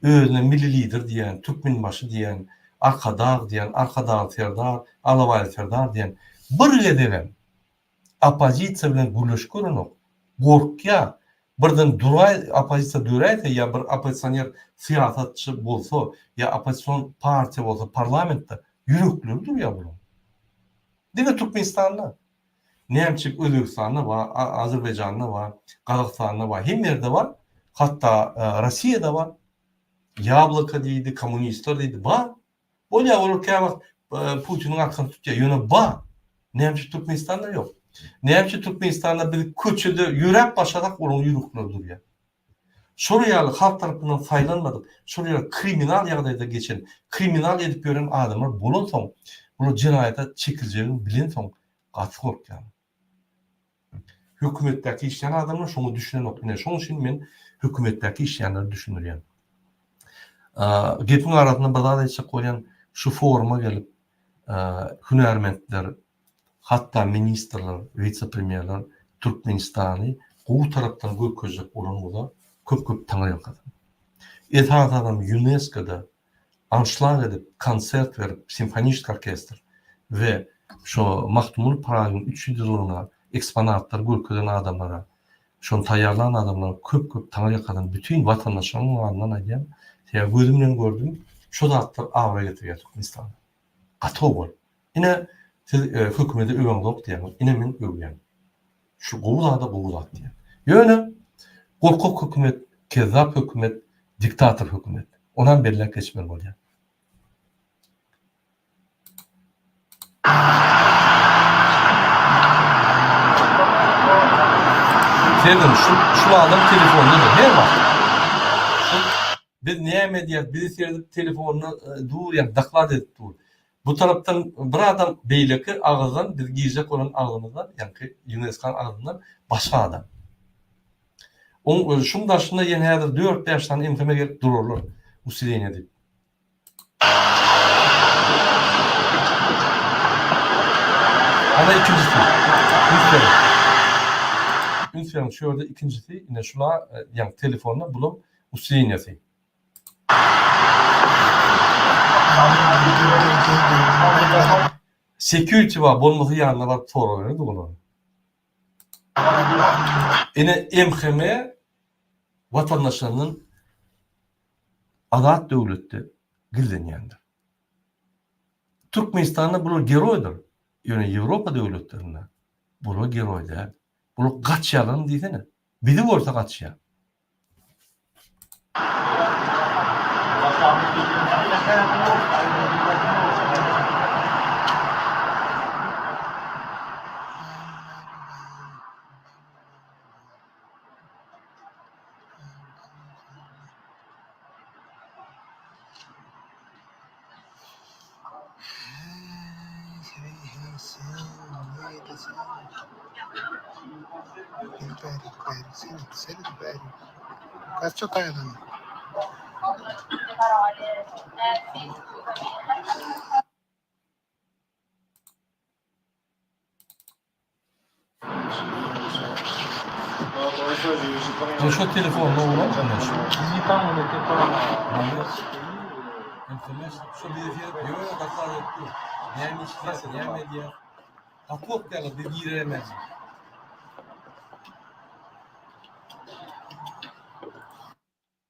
özüne milli lider diyen, Türkmen başı diyen, arkadağ diyen, arkadağ terdar, alavaylı terdar diyen bir edeben apozisiya bilen gürleş görünük. Korkya birden duray apozisiya duraysa ya bir opozisyoner siyasatçı bolsa ya opozisyon parti bolsa parlamentde yüreklidir ya bunu. Dine Türkmenistan'da Nemçik Özbekistan'da var, Azerbaycan'da var, Kazakistan'da var, hem yerde var. Hatta Rusya'da var. Yablaka deydi, komünistler deydi, var. Bolya olurken bak Putin'in arkasını tutuyor, yönü var. Nemçik Türkmenistan'da yok. Nemçik Türkmenistan'da bir köçede yürek başladak onun yürükleri duruyor. Şuraya halk tarafından saylanmadık. Şuraya kriminal yağdayda geçen, kriminal edip gören adamlar bulun son, bunu cinayete çekileceğini bilin son, katı korkuyor. Hükümetteki işleyen adamlar şunu düşünen nokta. Şunun için ben hükümetteki işleyenleri düşünürüm. Gepin arasında bazada içe koyan şu foruma gelip hünermentler, hatta ministerler, vice-premierler Türkmenistan'ı bu taraftan gököjek olan o da köp tanıyan kadın. Ethat adam UNESCO'da anşlag edip, konsert verip, simfonist orkestr ve şu Mahtumul Prag'ın 3. yılına eksponatlar gököden adamlara, şonu tayarlanan adamlara köp tanıyan kadın, bütün vatandaşların anından ayyan, gözümden gördüm, şu zatlar avra getiriyor Türkmenistan'a. Katı ol. Yine hükümeti öven yok diyen, yine men öven. Şu Goğuzada Goğuzat diyen. Yöne, korkuk hükümet, kezzap hükümet, diktatör hükümet. Ondan beriler geçmer oluyor. Dedim, şu adam telefonunu da her var. Biz neye medyat, bizi seyredip telefonunu dur, yani daklat edip dur. Bu taraftan bir adam beyleki ağızdan, biz giyecek olan ağzımızdan, yani UNESCO'nun ağzından başka adam. Şunun başında yeni herhalde 4-5 tane imkime gelip dururlar. Usileyin edip. Ama ikincisi. Ünferin şöyle ikincisi yine şuna yani telefonla bulup usileyin edip. Security var, bulması yanına var soruları da bunu. Yine MHM vatandaşlarının adalet devleti gizlenyendir. Türkmenistan'da bunu geroydur. Yani Avrupa devletlerinde bunu geroy değil. Bunu kaçyalan desene. Biri olsa kaçya. Kaç çok ayarlandı. Şu telefonla olan anlaşılıyor. Şu bir fiyat diyor ya daklar etti. Yani işlesi, yani medya. Kapok yalı bir giremez.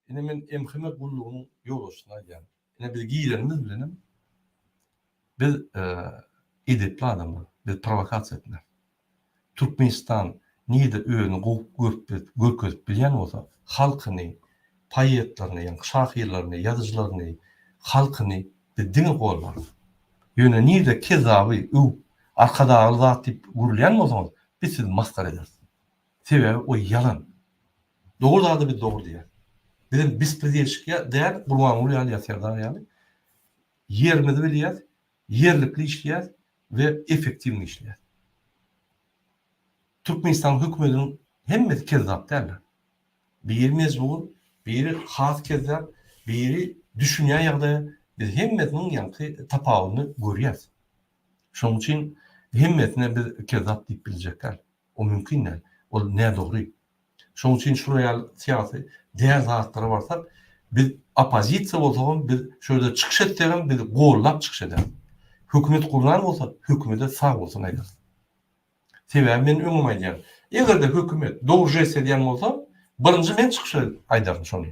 Yine men emhime kulluğunun yol olsun yani. Yine biz giyilerimiz bilenim. Biz edepli adamlar, biz provokasyon etmez. Türkmenistan neyde öğünü görközüp bilen olsa halkını, payetlerini, yani şahirlerini, yazıcılarını, halkını bir dini koylar. Yöne neyde kezabı, arkada ağırlığa tip gürleyen olsanız biz sizi maskar ederiz. Sebebi o yalan. Doğru da bir doğru diye. Bizim biz prezidentlik değer kurban oluyor yasırdan yani. Yerimizi biliyoruz, yerlikli işliyoruz ve efektifli işliyoruz. Türkmenistan hükümetinin hem kezzap derler. Biri mezun, biri has kezzap, biri düşünen yerde biz hemmetinin yankı tapağını görüyoruz. Şunun için hemmetine bir kezzap deyip bilecekler. O mümkün değil. O ne doğru. Şunun için şuraya siyasi değer zatları varsa biz apozisiya olsa biz şöyle çıkış edelim, biz gollap çıkış edelim. Hükümet kurulan olsa hükümete sağ olsun eğer. Sebebi ben umum aydan. Eğer de hükümet doğru jest ediyen olsa birinci ben çıkış aydarım şunu.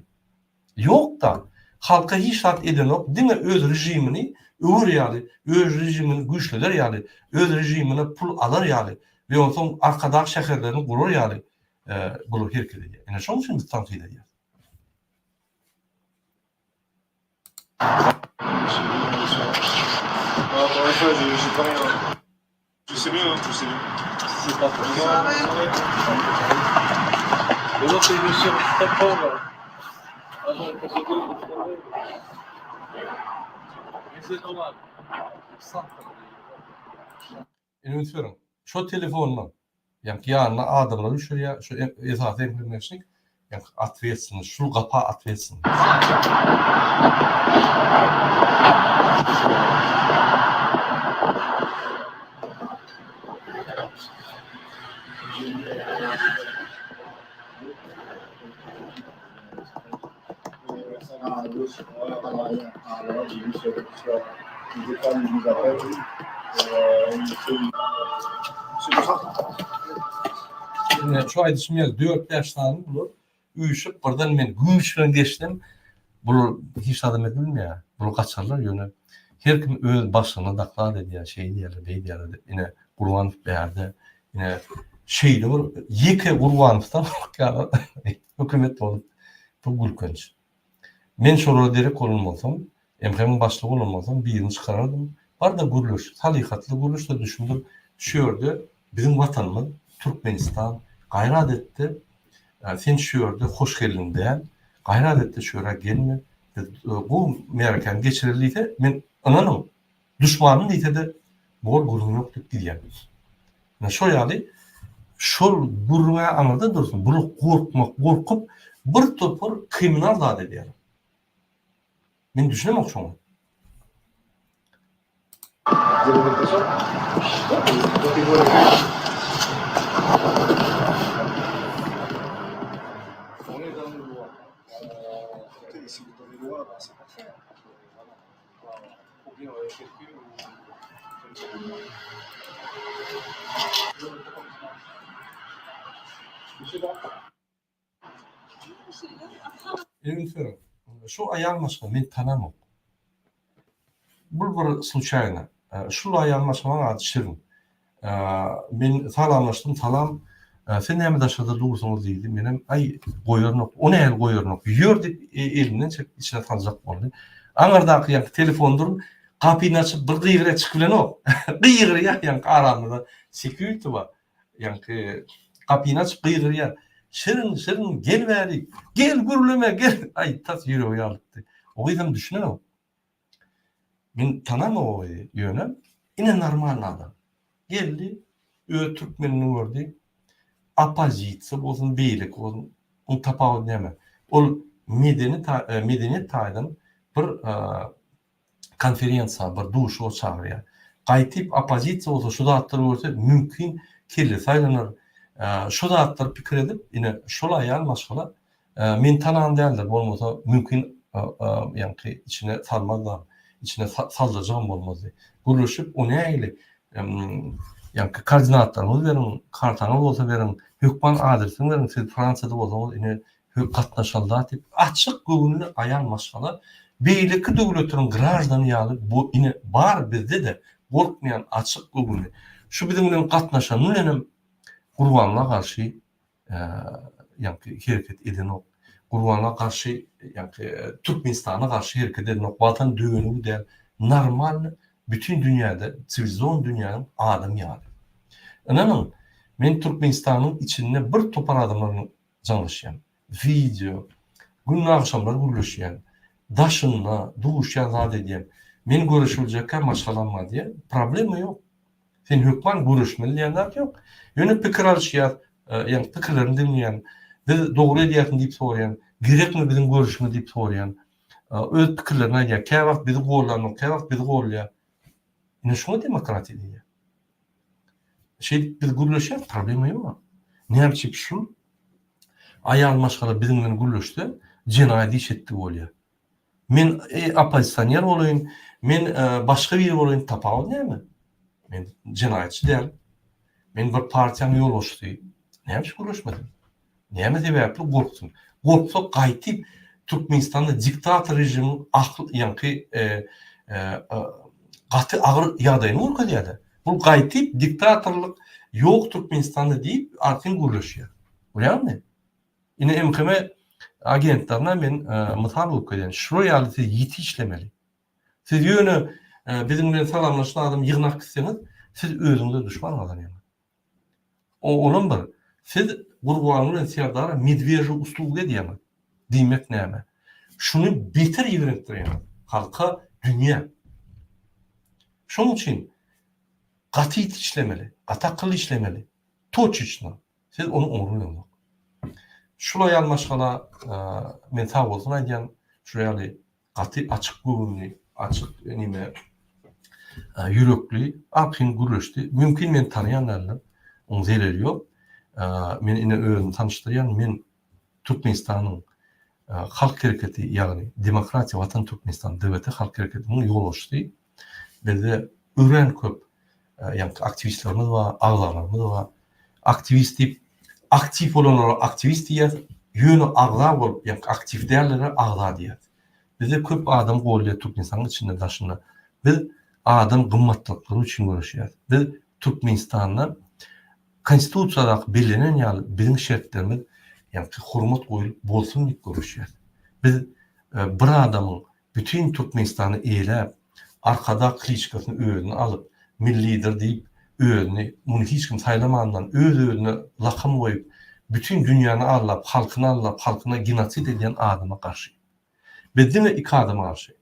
Yok da halka hiç şart eden yok. Değil mi? Öz rejimini öğür yani. Öz rejimini güçlüler yani. Öz rejimini pul alır yani. Ve ondan sonra arkadaş şehirlerini kurur yani. Bunu herkese diye. Yani şunun için biz tanık ediyoruz. Unutuyorum. Şu telefonla yani yanına adamları şuraya şu esas emrinleşik yani atıyorsunuz. Şu kapağı atıyorsunuz. Yani şu ayda şimdi 4 yaşlarını bunu uyuşup buradan men güçlen geçtim. Bu hiç adam edilmiyor. Bunu kaçarlar yönü. Her kim öz başına daklar dedi ya şey diyorlar, bey diyorlar. Yine Kurbanov berde yine şeydi var. Yeke Kurbanov'tan hükümet olup bu gülkünç. Men şoru direkt olmazsam, emremin başlığı olmazsam bir yılını çıkarırdım. Var da gürlüş, talikatlı gürlüş de düşündüm. Şöyle bizim vatanımız Türkmenistan gayret etti. Yani sen şöyle hoş geldin diyen gayret etti şöyle gelme. Bu Amerikan geçiriliydi. Men ananım düşmanın deyte de bol gurun yok deyip diyen. Yani şu yani şu guruna anladın dursun. Bunu korkup bir topur kriminal da dedi. Men düşünemem şunu. Evet, şu ayarlaşma men tanamam. Bu bir случайно. Şu ayarlaşma adı Şirin. Men salamlaştım, salam. Sen näme daşada dursunuz deydi. Benim ay goýarnok, onu el goýarnok. Ýör dip elimden çek içine tanjak boldy. Aňardaky ýa telefondur, kapyny açyp bir gyýra çykyp bilenok. Gyýra ýa aramyzda security bar. Ýa kapyny açyp gyýra Şirin gel bäri. Gel gürleme gel. Ay tas ýüregi ýalypdy. O gyzym düşünenem. Men tanamam o ýönem. Ine normal adam. Geldi, Türkmenini gördü. Apazitsi bolsun, beylik bolsun, onu tapağı deme. Ol medeniyet taýdan bir konferensiýa, bir duşa çağırýar. Gaýtyp apozisiýa bolsa şu zatlar görse mümkin kirli saýlanar. Şu zatlar pikir edip, ine şola ýalmaşgala men tanan däldir, bolmasa mümkin ýa-ni içine salmazlar, içine saldyrjam bolmazdy. Gurulşyp o näýli yani koordinatlarımız verin, kartanız olsa verin, hükman adresini verin, siz Fransa'da olsanız yine katnaşallar deyip açık göğününü ayarmaşalar. Beyleki devletlerin grajdanı yalı bu yine var bizde de korkmayan açık göğünü. Şu bizimle katnaşanın önem Kurbanlığa karşı yani hareket eden o. Kurbanlığa karşı yani Türkmenistan'a karşı hareket eden o. Vatan düğünü de normal bütün dünyada, sivilize dünyanın adam yani. İnanın, men Türkmenistan'ın içinde bir topar adamların canlaşıyan, video, günün akşamları gürleşiyen, daşınla, duşyan zat ediyen, men görüşülecekler maşalanma diye problemi yok. Sen hükman görüşmeli diyenler yok. Yönü pikir alışıyan, yani pikirlerini dinleyen, biz doğru ediyetin deyip soruyan, gerek mi bizim görüşümü deyip soruyan, öz pikirlerine gel, kâ vakt bizi gorlanmak, kâ vakt bizi gorlayan, yine şuna demokrati diye. Biz gürleşer, problemi yok. Ne yapacak şu? Ayağın maşkala bizimle gürleşti, cinayeti işetti oluyor. Men apozisyoner olayım, men başka biri olayım, tapağı ne mi? Men cinayetçi değil. Men bir partiyanın yol oluştu. Ne yapacak gürleşmedim? Ne yapacak sebeple korksun. Korksa gaytip Türkmenistan'da diktatör rejimin yankı katı ağır yağdayını orka diyordu. Bu gaytip diktatörlük yok Türkmenistan'da deyip artık gürleşiyor. Öyle mi? Yine MKM agentlerine ben misal okuyayım. Şuraya siz yiti işlemeli. Siz yönü bizimle salamlaşan adam yığınak kısınız, siz özünüze düşman alın yani. Onun bir, siz Kurbanlı'nın siyadara medveji usluğu diyemez. Demek ne mi? Şunu beter yönetir yani. Halka, dünya. Şunun için katı it işlemeli, katı akıl işlemeli, toç içine. Siz onu uğrayın. Şuraya almaşkala men sağ olsun ayyan şuraya katı açık görünlü, açık nime yürekli, akın gürleşti. Mümkün men tanıyanlarla onu zeleriyor. Men yine öğrendim tanıştırayan men Türkmenistan'ın halk hareketi yani Demokratiya Vatan Türkmenistan devleti halk hareketinin yol açtı. Bir de öğren köp yani aktivistlerimiz var, ağlarlarımız var. Aktivist deyip aktif olanlara aktivist diye yönü ağlar olup yani aktif değerlere ağlar diye. Bize köp adam golüyor Türkmenistan'ın içinde taşında. Biz adam kımmatlıkları için görüşüyoruz. Biz Türkmenistan'da konstitusiyadak belirlenen yani bizim şartlarımız yani hürmet koyulup bolsun diye görüşüyoruz. Biz bir adamın bütün Türkmenistan'ı eylep arkada klişkasını öğünü alıp millidir deyip öğünü bunu hiç kim saylamandan öğünü lakam koyup bütün dünyanı alıp halkına genosit eden adama karşı. Bizim de iki adama karşı.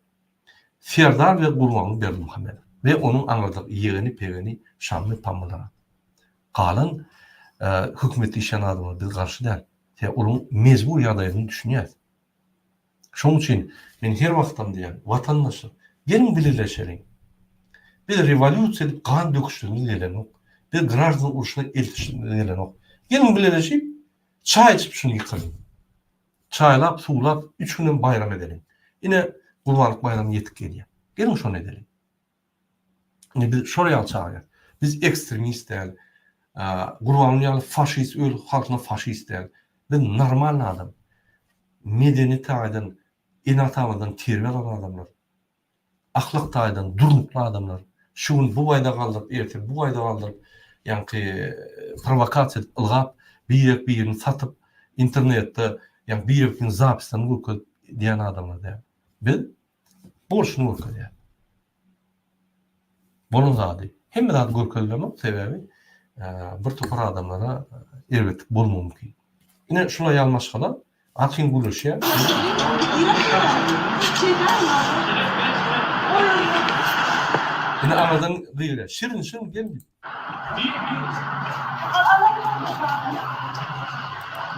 Serdar ve Gurbanlı Berdimuhammed ve onun anladığı yeğeni peveni Şamlı Pamela. Kalan hükümeti işen adamı biz karşı değil. Onun mecbur yadayını düşünüyoruz. Şunun için ben her vaktim diyen vatandaşlar gelin birleşelim. Bir revolüsiya edip kan döküştüğünü gelen yok. Bir grajdan uğraşına eltiştiğini gelen yok. Gelin birleşip çay içip şunu yıkalım. Çaylap, suğlap, 3 günden bayram edelim. Yine Kurbanlık bayramı yetik geliyor. Gelin şunu edelim. Yine biz şuraya çağırıyoruz. Biz ekstremist değil. Kurbanlık yani faşist, öyle halkına faşist değil. Biz normal adam. Medeni tağdan, inat amadan terbiye alan adamlar. Ahlak tağdan, durmuklu adamlar. Şunu bu ayda kaldırıp, ertesi bu ayda kaldırıp, yani provokasyon edip, ılgap, bir yerini satıp, internette, yani bir yerini zapistan vurka diyen adamlar değil. Biz borçunu vurka diyen. Bunun zadı. Hem de adı vurka sebebi bir topar adamlara elbette bulma mümkün. Yine şuna yanlış kalan, Akin Gülüş'e yine aradan gıyla. Şirin geldi.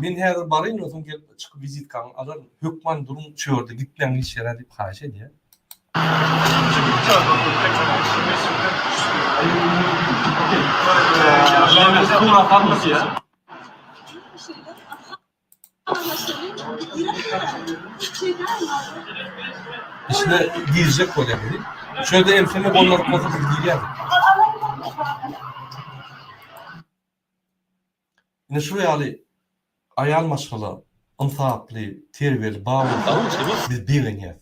Ben her barayın olsun gelip çıkıp vizit kan alır. Hükman durum çördü. Gitmeyen iş yere deyip haşe diye. İşte girecek böyle biri. Şöyle emsene onları katıp gidiyor. Yine şuraya ali ayal maşgala, ınsaflı, terbiyeli, bağlı. Biz bileniyiz.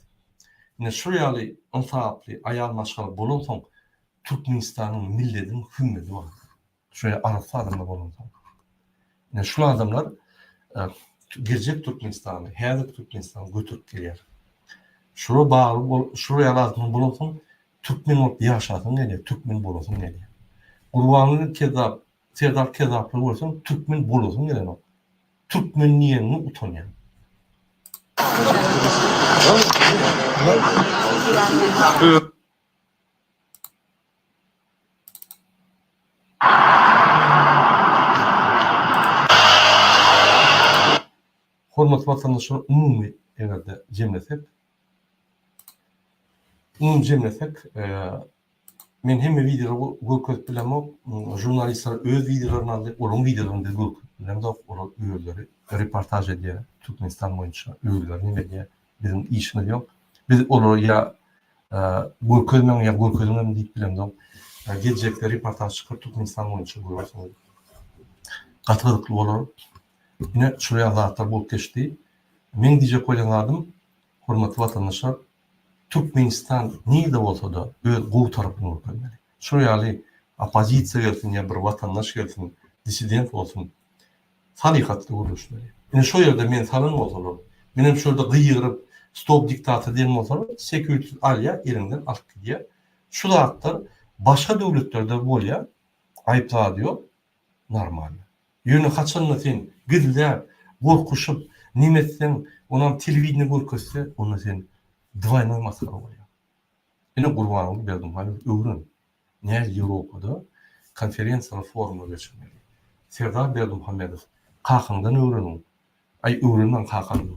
Yine şuraya ali ınsaflı, ayal maşgala bulunsun. Türkmenistan'ın milletin hümmeti var. Şuraya arası adamlar bulunsun. Yine şu adamlar girecek Türkmenistan'ı, her Türkmenistan'ı götürüp geliyor. Şuraya bağlı, şuraya lazım bulunsun, Türkmen olup yaşasın geliyor, Türkmen bulunsun geliyor. Kurbanlık kezap, Serdar kezaplı olsun, Türkmen bulunsun geliyor. Türkmen niyenini utanıyor. Hürmetli vatandaşlar umumi evlerde cemlesek, men hem videoları görkez bilemem, jurnalistler öz videolarını aldı, onun videolarını da görkez bilemem, onun üyeleri reportaj ediyor, Türkmenistan boyunca üyeleri ne diye bizim işimiz yok. Biz onu ya görkezmem ya görkezmem deyip bilemem, gelecekte reportaj çıkar Türkmenistan boyunca görüyorsunuz. Katılıklı olur. Yine şuraya Allah'tar bol geçti. Men diyecek olanlardım, hürmetli vatandaşlar, Türkmenistan neyde olsa da bu tarafını görmeli. Şuraya ali opozisiya gelsin ya bir vatandaş gelsin, disident olsun, sadikatli oluşmalı. Yine şu yerde men sanın olsalar, benim şurada gıyırıp stop diktatı diyelim olsalar, seküritül alya yerinden alıp gidiyor. Şu da hatta başka devletlerde bolya ayıpla diyor, normal. Yönü kaçanla sen gizler, korkuşup, nimetten onam televidini görközse, onu sen двойной maskara oluyor. Yine Kurbanlık Berdimuhammed öğren. Ne Avrupa'da konferansiyalar forumlar geçirmeli. Serdar Berdimuhammedov kalkından öğrenin. Ay öğrenmen kalkandan.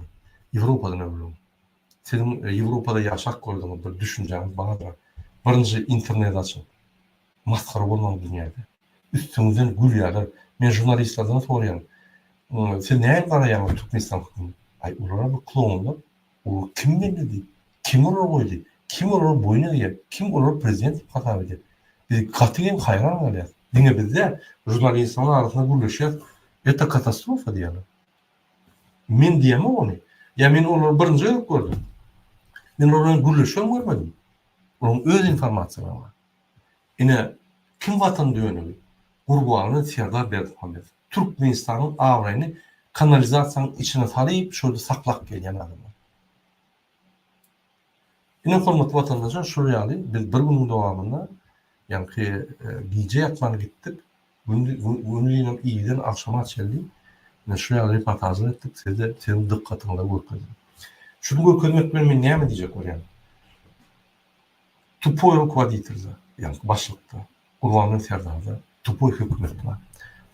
Avrupa'dan öğrenin. Sizin Avrupa'da yaşak gördüğünüz bir düşünceniz bana da. Birinci internet açın. Maskara olmam dünyada. Üstünüzden gül yağlar. Men jurnalistlerden soruyorum. Sen näme garaýan Türkmenistan hukmy? Ay ulara bu klonlar, o kim belirledi? Kim olar goýdy? Kim olar boyuna ýer? Kim olar prezident hata edip? Biz katıgen hayran galýar. Diňe bizde jurnalistlar arasynda gürleşýär. Eta katastrofa diýerler. Men diýemem onu. Ya men olar birinji gördüm. Men onların gürleşýän görmedim. Onun öz informasiýalary var. Ine kim vatan döňügi? Gurbanly Serdar Berdimuhammed. Türkmenistanyň awraýyny kanalizasiýanyň içine salyp şurada saklap gelýän adam. Ine hormatly watandaşlar, şu ýaly biz bir güniň dowamında ýa-ni gije ýatmany gitdik. Günüňden iýiden akşama çeldi. Ine şu ýaly reportajlar etdik. Sizde senin dikkatyňle görkezdim. Şunu görkezmek bilen men näme diýjek bolýan? Tupoy rukovoditelza, ýa-ni başlykda, Gurbanly Serdarda tupoy hökümet var.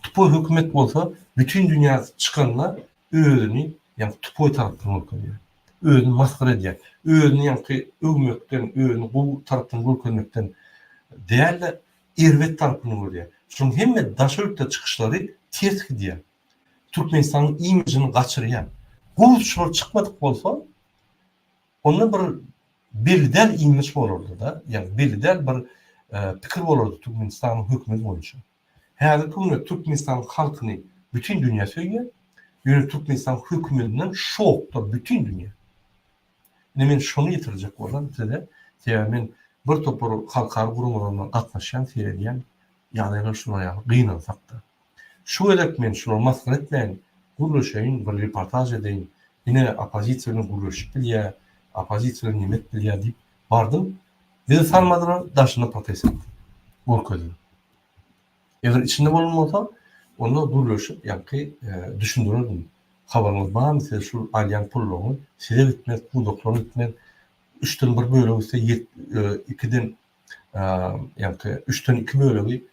Tupoy hökümet bolsa, bütün dünya çıkanlar özüni, ýa-ni tupoy tarapdan görkezýär. Özüni maskara edýär. Özüni ýa-ni ögmekden, özüni bu tarapdan görkezmekden değerli irvet tarapını görýär. Şonuň hemme daşörükde çıkışlary ters gidýär. Türkmenistanyň imijini gaçyrýar. Bu şol çıkmadyk bolsa, onda bir belidel imij bolardy da, ýani belidel bir pikir bolardy Türkmenistanyň hökümeti boýunça. Häzirki gündə Türkmenistanyň halkyny bütün dünýä söýýär. Ýöne Türkmenistan hökümetinden şokda bütün dünýä. Men şonu ýetirjek bolan size, men bir topar halkary gurumlaryndan gatnaşan seýleýän ýagdaýlar şuna ýaly gynalsakda. Şu elek men şunu maskara etmeýän, gurleşeýin, bir reportaj edeýin, ine opozisiýanyň gurleşip bilýär, opozisiýanyň nimet bilýär diýip bardym. Bizi sarmadylar, daşyna protest etdi. Görkezdim. Eger içinde bolmasa, onda gurleşip ýa-ni düşündirirdim. Habaryňyz barmy, siz şu alýan pullaryny size gitmez, bu doktory gitmez. 3'ten 1 bölegi ise 2'den yani 3'ten 2 bölegi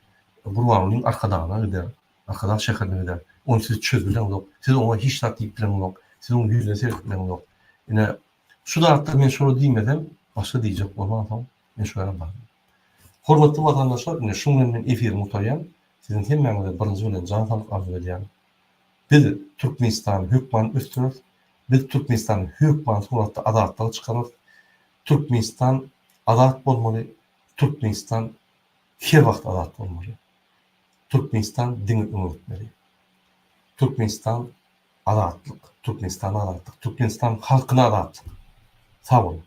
Gurbanlyň arkadagyna gider. Arkadaş şäherine gider. Onu siz çözbilen yok. Siz ona hiç takyp bilen yok. Siz onu yüzüne serpbilen yok. Ine şu da hatta men şunu diýmesem, başga diýjek bolmasam, men şu ýere bardym. Hormatly watandaşlar, ine şu men efir mutaýan, sizin hemmäňize birinji bilen jan sağlyk arzu edýän. Biz Türkmenistan hökmany östürür. Biz Türkmenistan hökmany suratda adatlygy çykaryr. Türkmenistan adat bolmaly. Türkmenistan her wagt adat bolmaly. Türkmenistan diňi öňretmeli. Türkmenistan adatlyk, Türkmenistan adatlyk, Türkmenistan halkyna adatlyk. Sag bolun.